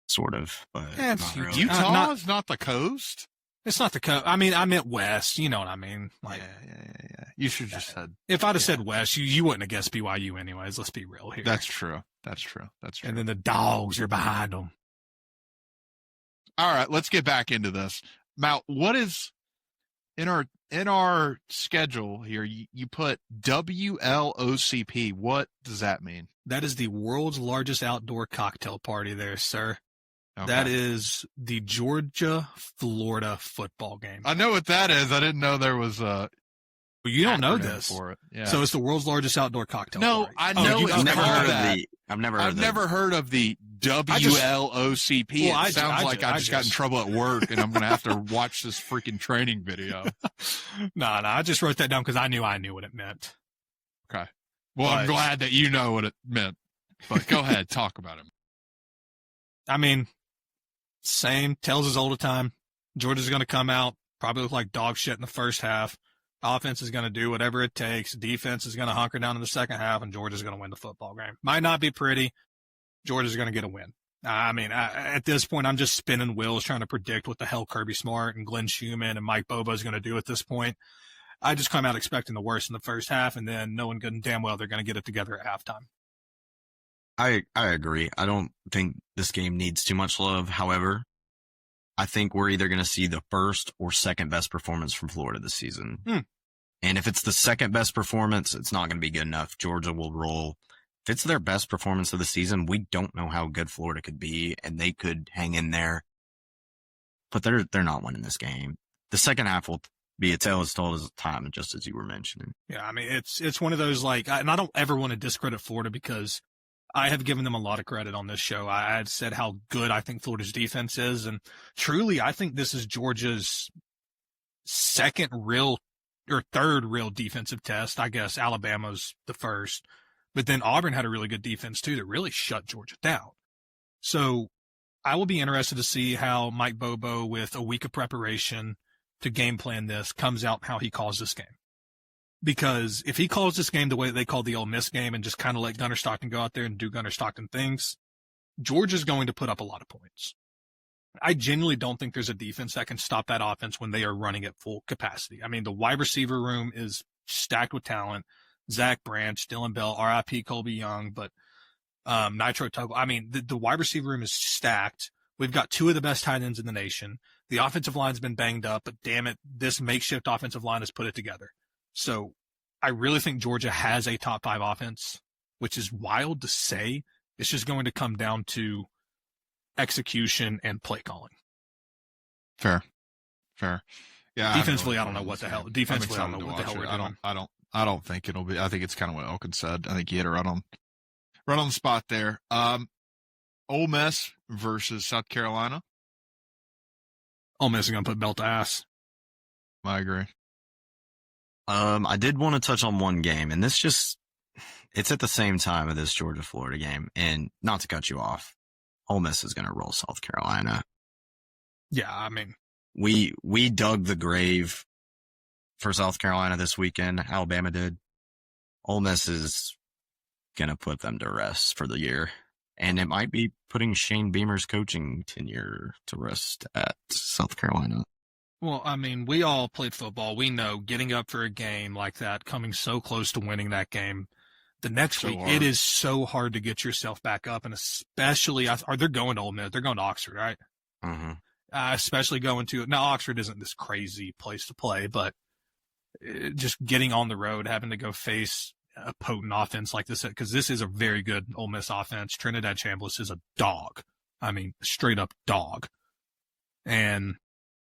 Sort of, but not really. Utah is not the coast? It's not the coast. I mean, I meant West. You know what I mean? Like, yeah. You should just said. If I'd have said West, you wouldn't have guessed BYU anyways. Let's be real here. That's true. And then the dogs are behind them. All right, let's get back into this. Matt, what is in our schedule here? You put WLOCP. What does that mean? That is the world's largest outdoor cocktail party there, sir. Okay. That is the Georgia-Florida football game. I know what that is. I didn't know there was a... Well, you don't know this. For it. Yeah. So it's the world's largest outdoor cocktail party. I know I've never heard of that. I've never heard of the WLOCP. It sounds like I just got in trouble at work and I'm going to have to watch this freaking training video. No, I just wrote that down because I knew what it meant. Okay. Well, I'm glad that you know what it meant. But go ahead, talk about it. I mean, same, tells us all the time. Georgia's going to come out, probably look like dog shit in the first half. Offense is going to do whatever it takes. Defense is going to hunker down in the second half, and Georgia's going to win the football game. Might not be pretty. Georgia's going to get a win. I mean, at this point, I'm just spinning wheels trying to predict what the hell Kirby Smart and Glenn Schumann and Mike Bobo is going to do at this point. I just come out expecting the worst in the first half, and then knowing good and damn well they're going to get it together at halftime. I agree. I don't think this game needs too much love. However, I think we're either going to see the first or second best performance from Florida this season. And if it's the second best performance, it's not going to be good enough. Georgia will roll. If it's their best performance of the season, we don't know how good Florida could be, and they could hang in there. But they're not winning this game. The second half will be a tale as told as time, just as you were mentioning. Yeah, I mean, it's one of those, like, and I don't ever want to discredit Florida because I have given them a lot of credit on this show. I had said how good I think Florida's defense is, and truly, I think this is Georgia's second real or third real defensive test. I guess Alabama's the first, but then Auburn had a really good defense too that really shut Georgia down. So I will be interested to see how Mike Bobo, with a week of preparation to game plan this, comes out how he calls this game. Because if he calls this game the way they called the Ole Miss game and just kind of let Gunnar Stockton go out there and do Gunnar Stockton things, Georgia's going to put up a lot of points. I genuinely don't think there's a defense that can stop that offense when they are running at full capacity. I mean, the wide receiver room is stacked with talent. Zach Branch, Dylan Bell, RIP Colby Young, but Nitro Tuggle. I mean, the wide receiver room is stacked. We've got 2 of the best tight ends in the nation. The offensive line's been banged up, but damn it, this makeshift offensive line has put it together. So I really think Georgia has a top 5 offense, which is wild to say. It's just going to come down to execution and play calling. Fair. Yeah. Defensively, I don't know what the hell. Defensively, I don't know what the hell we're doing. I don't think it'll be. I think it's kind of what Elkin said. I think he hit it right on the spot there. Ole Miss versus South Carolina. Ole Miss is going to put belt to ass. I agree. I did want to touch on one game, and it's at the same time of this Georgia-Florida game, and not to cut you off, Ole Miss is going to roll South Carolina. Yeah, I mean, we dug the grave for South Carolina this weekend. Alabama did. Ole Miss is going to put them to rest for the year, and it might be putting Shane Beamer's coaching tenure to rest at South Carolina. well, I mean, we all played football. We know getting up for a game like that, coming so close to winning that game, the next week, it is so hard to get yourself back up, and especially, they're going to Ole Miss. They're going to Oxford, right? Mm-hmm. Especially going to, now Oxford isn't this crazy place to play, but just getting on the road, having to go face a potent offense like this, because this is a very good Ole Miss offense. Trinidad Chambliss is a dog. I mean, straight up dog. And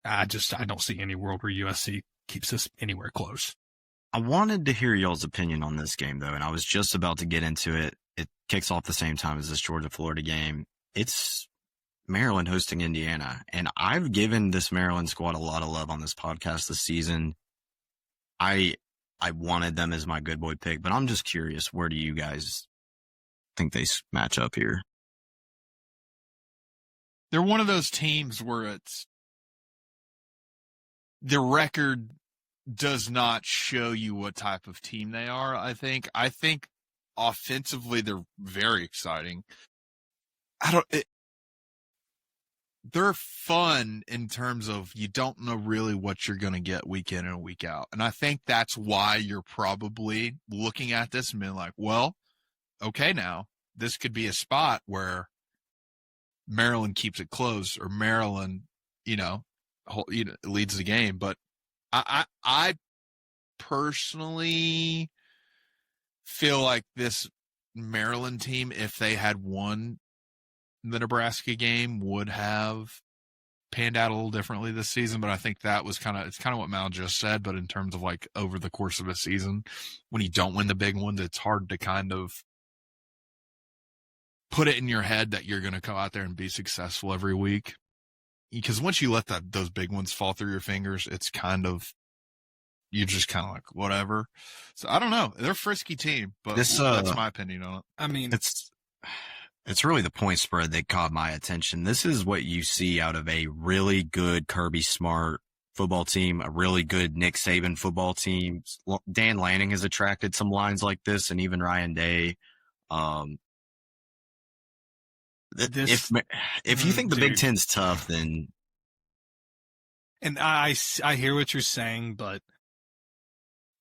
I don't see any world where USC keeps this anywhere close. I wanted to hear y'all's opinion on this game, though, and I was just about to get into it. It kicks off the same time as this Georgia-Florida game. It's Maryland hosting Indiana, and I've given this Maryland squad a lot of love on this podcast this season. I wanted them as my good boy pick, but I'm just curious, where do you guys think they match up here? They're one of those teams where it's the record does not show you what type of team they are. I think offensively they're very exciting. They're fun in terms of you don't know really what you're going to get week in and week out. And I think that's why you're probably looking at this and being like, well, okay, now this could be a spot where Maryland keeps it close, or Maryland, leads the game. But I personally feel like this Maryland team, if they had won the Nebraska game, would have panned out a little differently this season. But I think that was it's kind of what Mal just said. But in terms of like over the course of a season, when you don't win the big ones, it's hard to kind of put it in your head that you're going to come out there and be successful every week. Because once you let those big ones fall through your fingers, it's you're just kind of like, whatever. So I don't know. They're a frisky team, but that's my opinion on it. I mean, it's really the point spread that caught my attention. This is what you see out of a really good Kirby Smart football team, a really good Nick Saban football team. Dan Lanning has attracted some lines like this, and even Ryan Day. If you think the Big Ten's tough, then. And I hear what you're saying, but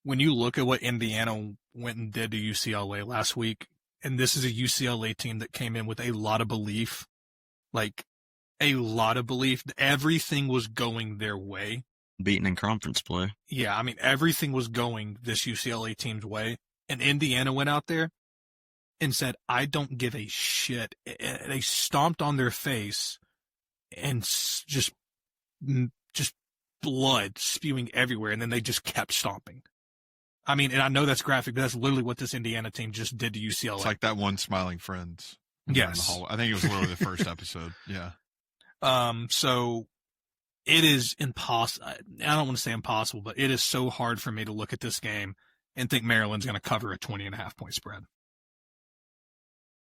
when you look at what Indiana went and did to UCLA last week, and this is a UCLA team that came in with a lot of belief, everything was going their way. Beaten in conference play. Yeah, I mean, everything was going this UCLA team's way, and Indiana went out there and said, I don't give a shit. They stomped on their face and just blood spewing everywhere, and then they just kept stomping. I mean, and I know that's graphic, but that's literally what this Indiana team just did to UCLA. It's like that one Smiling Friends. Yes. I think it was literally the first episode. Yeah. So it is impossible. I don't want to say impossible, but it is so hard for me to look at this game and think Maryland's going to cover a 20.5 point spread.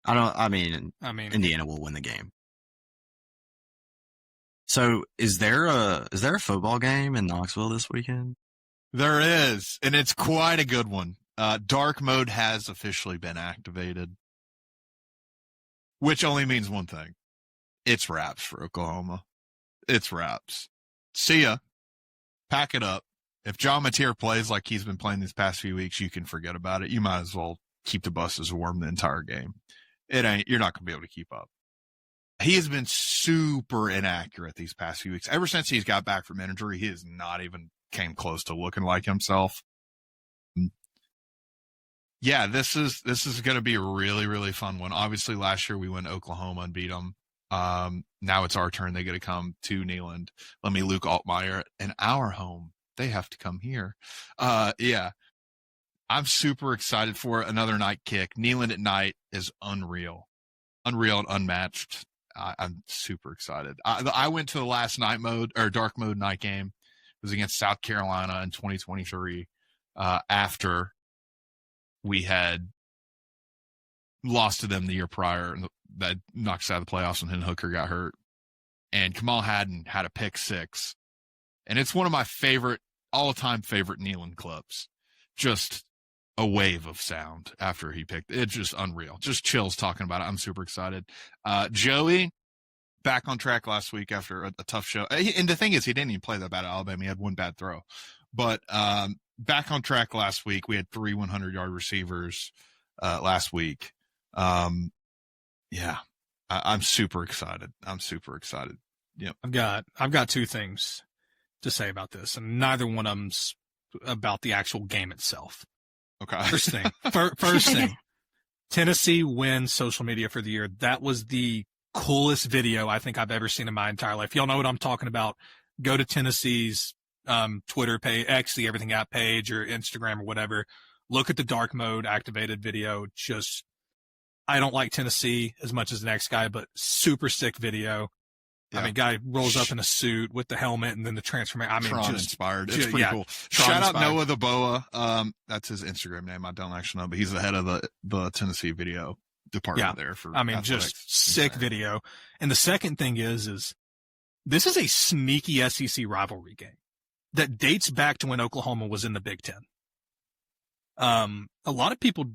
I mean, Indiana will win the game. So is there a football game in Knoxville this weekend? There is, and it's quite a good one. Dark mode has officially been activated, which only means one thing. It's wraps for Oklahoma. It's wraps. See ya. Pack it up. If John Mateer plays like he's been playing these past few weeks, you can forget about it. You might as well keep the buses warm the entire game. You're not going to be able to keep up. He has been super inaccurate these past few weeks. Ever since he's got back from injury, he has not even came close to looking like himself. Yeah, this is going to be a really, really fun one. Obviously, last year we went to Oklahoma and beat them. Now it's our turn. They get to come to Neyland. Let me Luke Altmaier in our home. They have to come here. Yeah. I'm super excited for another night kick. Neyland at night is unreal and unmatched. I'm super excited. I went to the last dark mode night game. It was against South Carolina in 2023. after we had lost to them the year prior. That knocked us out of the playoffs when Hendon Hooker got hurt. And Kamal Haddon had a pick six. And it's one of my all-time favorite Neyland clips. Just a wave of sound after he picked. It's just unreal. Just chills talking about it. I'm super excited. Joey, back on track last week after a tough show. And the thing is, he didn't even play that bad at Alabama. He had one bad throw. But back on track last week. We had 3 100-yard receivers last week. Yeah, I'm super excited. Yep. I've got two things to say about this, and neither one of them's about the actual game itself. Okay. First thing, Tennessee wins social media for the year. That was the coolest video I think I've ever seen in my entire life. Y'all know what I'm talking about. Go to Tennessee's Twitter page, X, the Everything app page, or Instagram or whatever. Look at the dark mode activated video. Just, I don't like Tennessee as much as the next guy, but super sick video. Yeah. I mean, guy rolls up in a suit with the helmet and then the transformation. I mean, Tron just inspired. It's pretty cool. Shout out Noah the Boa. That's his Instagram name. I don't actually know, but he's the head of the Tennessee video department there. Just sick video. And the second thing is this is a sneaky SEC rivalry game that dates back to when Oklahoma was in the Big Ten. A lot of people,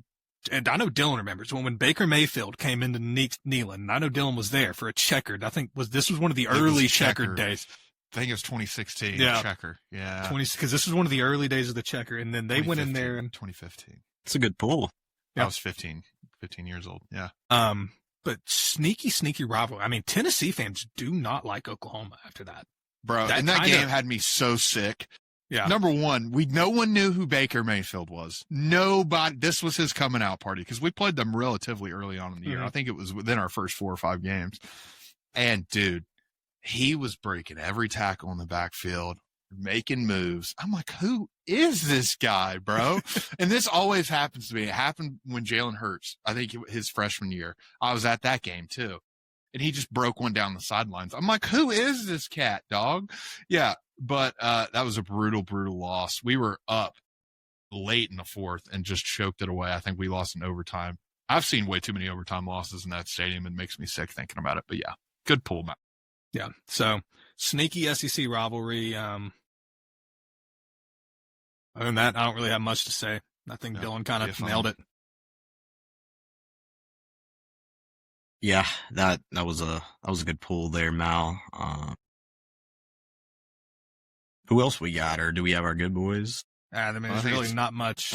and I know Dylan remembers when Baker Mayfield came into Neyland, and I know Dylan was there for a checkered. I think this was one of the early checkered days. I think it was 2016. Yeah. Checker. Yeah. Because this was one of the early days of the checker, and then they went in there in 2015. It's a good pull. I was 15 years old. Yeah. But sneaky rivalry. I mean, Tennessee fans do not like Oklahoma after that. Bro, that game had me so sick. Yeah. Number one, no one knew who Baker Mayfield was. Nobody. This was his coming out party because we played them relatively early on in the year. I think it was within our first 4 or 5 games. And dude, he was breaking every tackle in the backfield, making moves. I'm like, who is this guy, bro? And this always happens to me. It happened when Jalen Hurts, I think his freshman year. I was at that game too. And he just broke one down the sidelines. I'm like, who is this cat, dog? Yeah. But that was a brutal loss. We were up late in the fourth and just choked it away. I think we lost in overtime. I've seen way too many overtime losses in that stadium. It makes me sick thinking about it. But yeah, good pull, Matt. Yeah. So sneaky SEC rivalry. Other than that, I don't really have much to say. I think Dylan kind of nailed it. Yeah, that was a good pull there, Mal. Who else we got, or do we have our good boys? I mean, there's really not much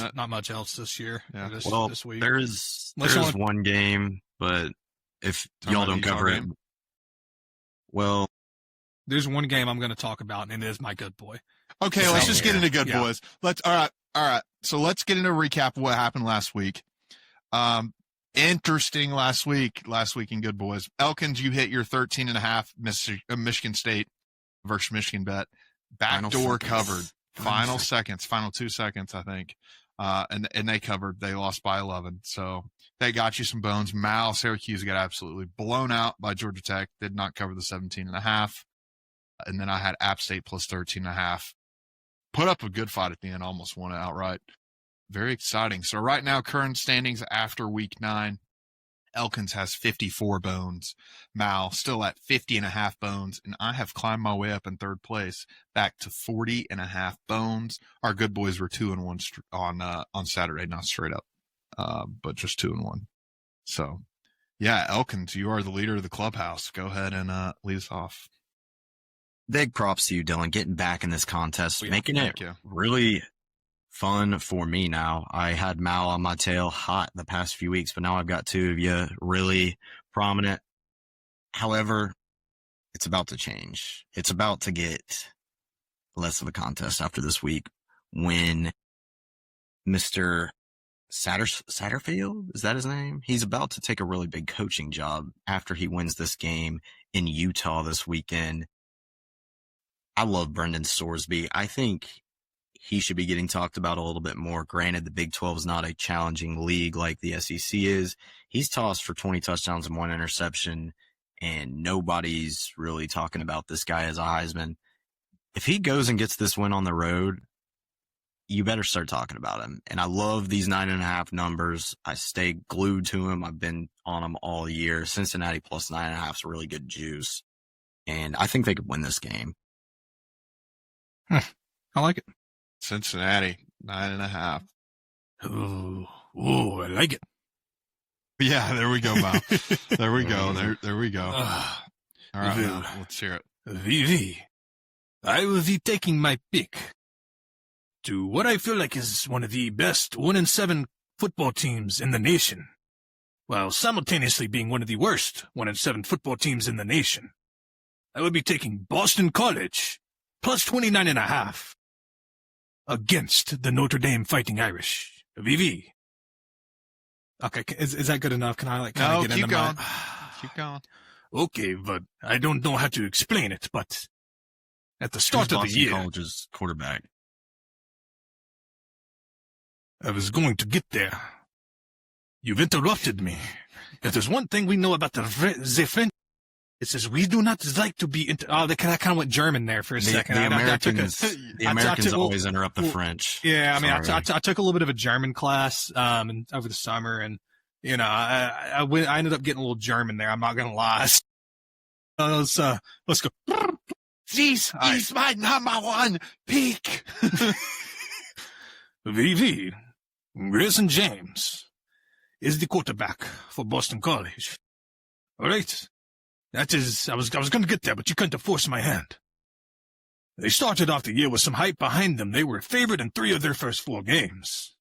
else this year. Yeah. This week. There is one game, but if y'all don't cover it, well, there's one game I'm going to talk about, and it is my good boy. Okay, let's just get into good boys. All right. So let's get into a recap of what happened last week. Interesting last week in good boys. Elkins, you hit your 13.5 Michigan State versus Michigan bet. Backdoor covered. Final 2 seconds, I think. And they covered. They lost by 11. So they got you some bones. Syracuse got absolutely blown out by Georgia Tech. Did not cover the 17.5. And then I had App State plus 13.5. Put up a good fight at the end. Almost won it outright. Very exciting. So right now, current standings after week 9. Elkins has 54 bones. Mal still at 50.5 bones. And I have climbed my way up in third place back to 40.5 bones. Our good boys were 2-1 on Saturday, not straight up, but just 2-1. So yeah, Elkins, you are the leader of the clubhouse. Go ahead and lead us off. Big props to you, Dylan, getting back in this contest, making it really fun for me now. I had Mal on my tail hot the past few weeks, but now I've got two of you really prominent. However, it's about to change. It's about to get less of a contest after this week when Mr. Satterfield, is that his name? He's about to take a really big coaching job after he wins this game in Utah this weekend. I love Brendan Sorsby. I think he should be getting talked about a little bit more. Granted, the Big 12 is not a challenging league like the SEC is. He's tossed for 20 touchdowns and 1 interception, and nobody's really talking about this guy as a Heisman. If he goes and gets this win on the road, you better start talking about him. And I love these 9.5 numbers. I stay glued to him. I've been on him all year. Cincinnati plus 9.5 is really good juice. And I think they could win this game. I like it. Cincinnati, 9.5. Ooh, I like it. Yeah, there we go, Bob. There we go. There we go. All right, well, let's hear it. VV, I will be taking my pick to what I feel like is one of the best 1-7 football teams in the nation, while simultaneously being one of the worst 1-7 football teams in the nation. I will be taking Boston College plus 29.5 against the Notre Dame Fighting Irish. VV. Okay, is that good enough? Can I kind of get keep into going. my... Keep going. Okay, but I don't know how to explain it, but at the start of the year... College's quarterback. I was going to get there. You've interrupted me. If there's one thing we know about the French, it says we do not like to be... I kind of went German there for a second. The Americans always interrupt the French. Yeah, I mean, I took a little bit of a German class over the summer, and, you know, I ended up getting a little German there. I'm not going to lie. Let's go. He's my number one pick. VV, Grayson James is the quarterback for Boston College. All right. That is, I was going to get there, but you couldn't have forced my hand. They started off the year with some hype behind them. They were favored in 3 of their first 4 games.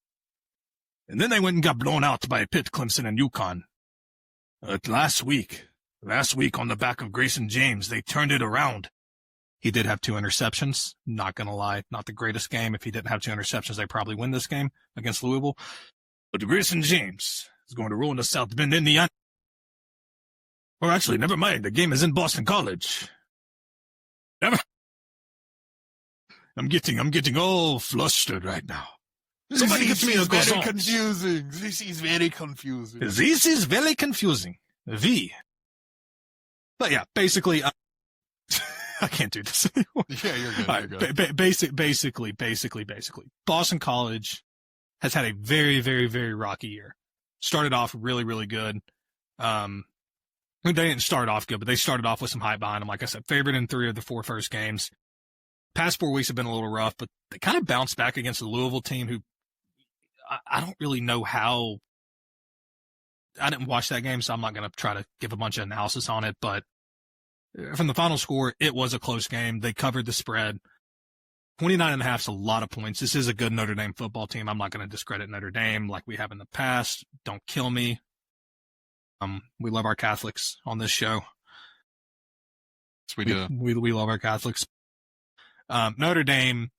And then they went and got blown out by Pitt, Clemson, and UConn. Last week on the back of Grayson James, they turned it around. He did have 2 interceptions. Not going to lie, not the greatest game. If he didn't have 2 interceptions, they probably win this game against Louisville. But Grayson James is going to roll into South Bend, Indiana. Or actually, never mind. The game is in Boston College. I'm getting all flustered right now. Somebody get me a croissant. Confusing. This is very confusing. This is very confusing. But yeah, basically, I can't do this anymore. Yeah, you're good. Right, You're good. basically, Boston College has had a very, very, very rocky year. Started off really, really good. They didn't start off good, but they started off with some hype behind them. Like I said, favored in 3 of the 4 first games. Past 4 weeks have been a little rough, but they kind of bounced back against the Louisville team, who I don't really know how. I didn't watch that game, so I'm not going to try to give a bunch of analysis on it. But from the final score, it was a close game. They covered the spread. 29.5 is a lot of points. This is a good Notre Dame football team. I'm not going to discredit Notre Dame like we have in the past. Don't kill me. We love our Catholics on this show. Yes, we do. We love our Catholics. Notre Dame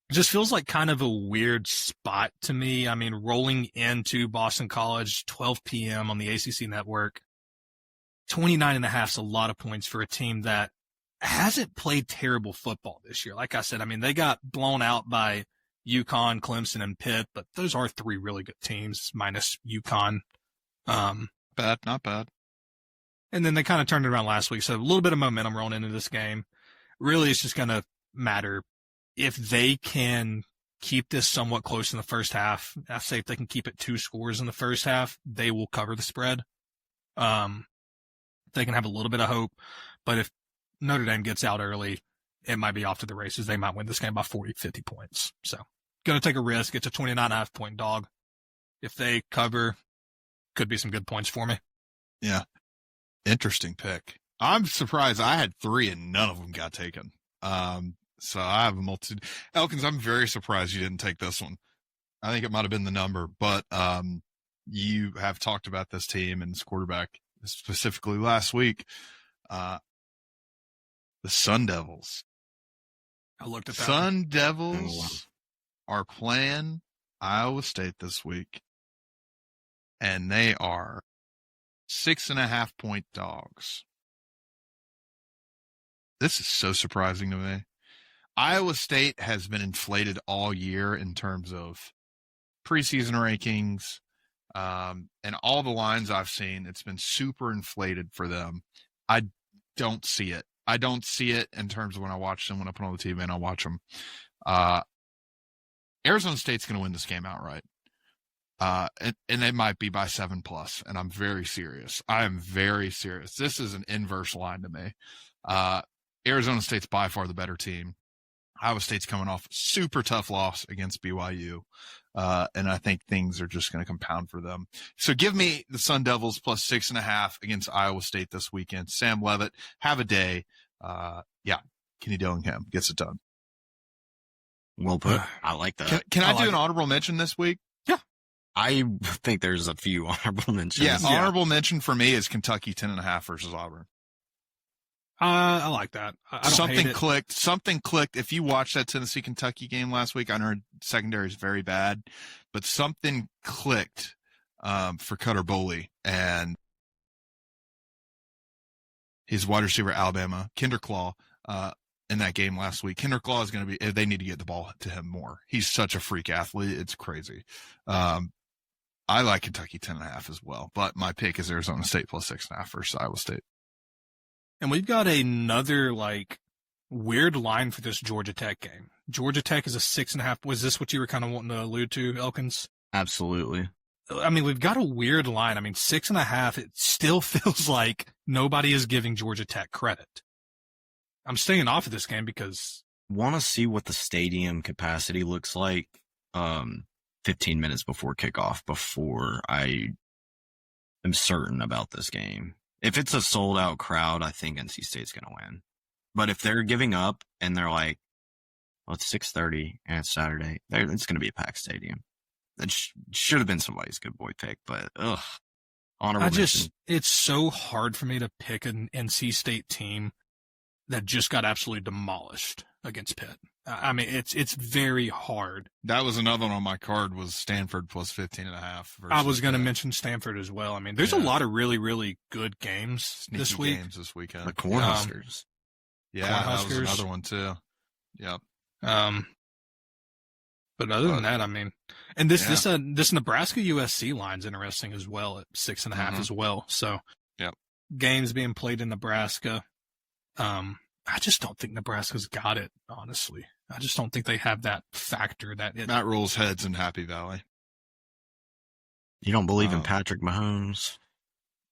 just feels like kind of a weird spot to me. I mean, rolling into Boston College, 12 p.m. on the ACC network, 29.5 is a lot of points for a team that hasn't played terrible football this year. Like I said, I mean, they got blown out by UConn, Clemson, and Pitt, but those are 3 really good teams, minus UConn. Not bad. And then they kind of turned it around last week. So a little bit of momentum rolling into this game. Really, it's just going to matter if they can keep this somewhat close in the first half. I say if they can keep it 2 scores in the first half, they will cover the spread. They can have a little bit of hope. But if Notre Dame gets out early, it might be off to the races. They might win this game by 40, 50 points. So going to take a risk. It's a 29.5 point dog. If they cover, could be some good points for me. Yeah. Interesting pick. I'm surprised. I had 3 and none of them got taken. So I have a multitude. Elkins, I'm very surprised you didn't take this one. I think it might have been the number, but you have talked about this team and this quarterback specifically last week. The Sun Devils. I looked at that. Sun Devils are playing Iowa State this week, and they are 6.5 point dogs. This is so surprising to me. Iowa State has been inflated all year in terms of preseason rankings, and all the lines I've seen, it's been super inflated for them. I don't see it. I don't see it in terms of when I watch them, when I put on the TV and I watch them. Arizona State's going to win this game outright. And it might be by 7+, and I'm very serious. I am very serious. This is an inverse line to me. Arizona State's by far the better team. Iowa State's coming off a super tough loss against BYU. And I think things are just going to compound for them. So give me the Sun Devils plus 6.5 against Iowa State this weekend. Sam Levitt, have a day. Kenny Dillingham gets it done. Well put. I like that. Can I do an honorable mention this week? Yeah. I think there's a few honorable mentions. Yeah, honorable mention for me is Kentucky 10.5 versus Auburn. I like that. I don't Something hate it. clicked. Something clicked. If you watched that Tennessee-Kentucky game last week, I know secondary is very bad, but something clicked for Cutter Boley and his wide receiver Alabama, Kinderclaw, in that game last week. Kinderclaw is going to be, they need to get the ball to him more. He's such a freak athlete. It's crazy. I like Kentucky 10.5 as well, but my pick is Arizona State plus 6.5 versus Iowa State. And we've got another weird line for this Georgia Tech game. Georgia Tech is a 6.5. Was this what you were kind of wanting to allude to, Elkins? Absolutely. I mean, we've got a weird line. I mean, 6.5, it still feels like nobody is giving Georgia Tech credit. I'm staying off of this game because Want to see what the stadium capacity looks like 15 minutes before kickoff before I am certain about this game. If it's a sold out crowd, I think NC State's going to win. But if they're giving up and they're like, well, it's 6:30 and it's Saturday, it's going to be a packed stadium. That should have been somebody's good boy pick, but honorable mention. It's so hard for me to pick an NC State team that just got absolutely demolished against Pitt. I mean, it's very hard. That was another one on my card was Stanford plus 15.5. I was going to mention Stanford as well. I mean, there's a lot of really, really good games this week. Games this weekend. The Cornhuskers. That was another one too. Yep. But other than that, I mean, and this Nebraska USC line's interesting as well at 6.5 as well. So, games being played in Nebraska. I just don't think Nebraska's got it, honestly. I just don't think they have that factor that Matt rules heads in Happy Valley. You don't believe in Patrick Mahomes?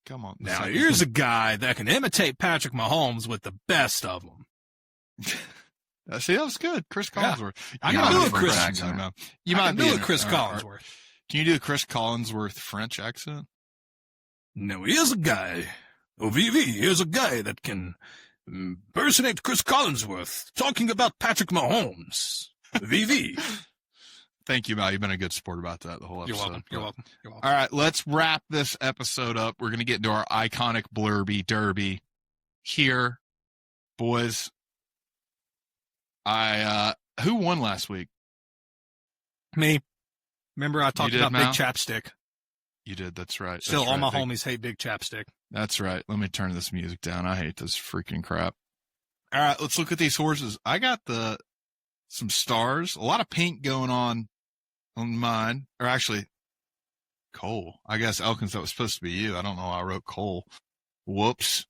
Come on. Now, here's a guy that can imitate Patrick Mahomes with the best of them. See, that was good. Chris Collinsworth. I can do it, Chris. You might do it, Chris Collinsworth. Can you do a Chris Collinsworth French accent? No, here's a guy. Here's a guy that can impersonate Chris Collinsworth talking about Patrick Mahomes. VV. Thank you, Mal. You've been a good sport about that the whole episode. You're welcome. All right, let's wrap this episode up. We're going to get into our iconic blurby derby here. Boys, who won last week? Me. Remember I talked about Mal? Big Chapstick. You did, that's right. Still, that's all right. my homies hate Big Chapstick. That's right. Let me turn this music down. I hate this freaking crap. All right, let's look at these horses. I got some stars, a lot of pink going on mine. Or actually, Cole. I guess, Elkins, that was supposed to be you. I don't know why I wrote Cole. Whoops.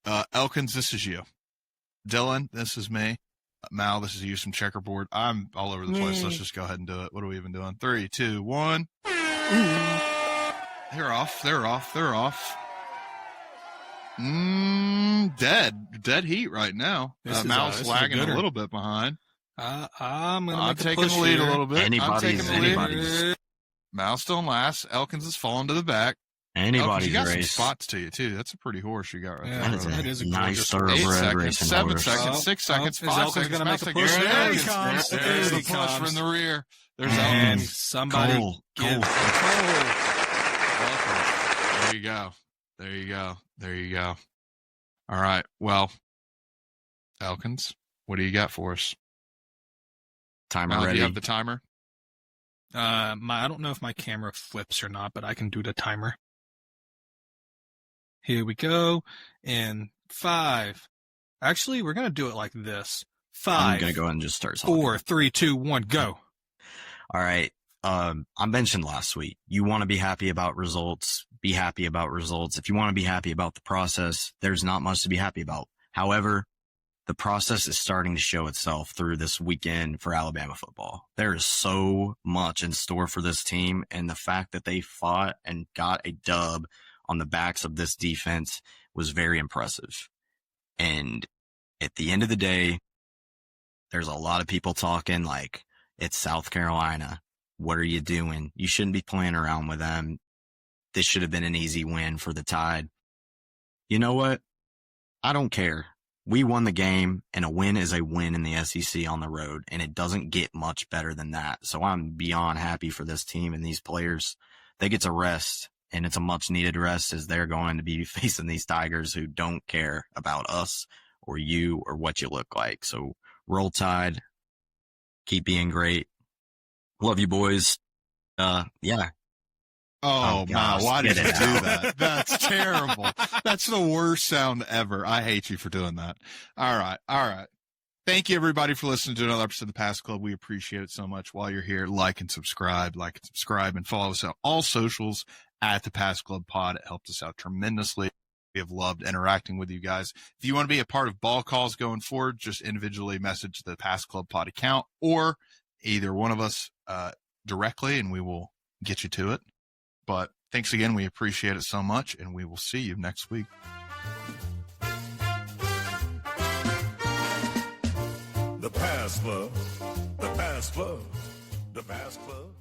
Elkins, this is you. Dylan, this is me. Mal, this is you, some checkerboard. I'm all over the place. Let's just go ahead and do it. What are we even doing? 3, 2, 1. They're off. Dead heat right now. Mal's lagging a little bit behind. I'm taking the lead a little bit. Anybody's. Mal's still in last. Elkins is falling to the back. Anybody's you got race. some spots to you too. That's a pretty horse you got right Yeah, there. that is a nice gorgeous horse. 8 thoroughbred seconds, racing 7 horse. seconds, 6 seconds, Is 5 Elkins seconds. gonna make a 5 push? seconds. There he There's comes. There the he push comes. from the rear. There's And Elkins. somebody Cole. give Elkins. There you go. All right. Well, Elkins, what do you got for us? Timer Do ready. you have the timer? I don't know if my camera flips or not, but I can do the timer. Here we go. In 5. Actually, we're going to do it like this. 5. I'm going to go ahead and just start talking. 4, 3, 2, 1, go. All right. I mentioned last week, you want to be happy about results, be happy about results. If you want to be happy about the process, there's not much to be happy about. However, the process is starting to show itself through this weekend for Alabama football. There is so much in store for this team, and the fact that they fought and got a dub on the backs of this defense was very impressive. And at the end of the day, there's a lot of people talking like, it's South Carolina. What are you doing? You shouldn't be playing around with them. This should have been an easy win for the Tide. You know what? I don't care. We won the game, and a win is a win in the SEC on the road, and it doesn't get much better than that. So I'm beyond happy for this team and these players. They get to rest, and it's a much-needed rest as they're going to be facing these Tigers who don't care about us or you or what you look like. So roll Tide. Keep being great. Love you, boys. Yeah. Oh, gosh, man, why did you get do it out. that? That's terrible. That's the worst sound ever. I hate you for doing that. All right. Thank you, everybody, for listening to another episode of the Pass Club. We appreciate it so much. While you're here, like and subscribe, and follow us on all socials at the Pass Club Pod. It helped us out tremendously. We have loved interacting with you guys. If you want to be a part of ball calls going forward, just individually message the Pass Club Pod account or either one of us directly, and we will get you to it. But thanks again. We appreciate it so much, and we will see you next week. The Pass Club. The Pass Club. The Pass Club.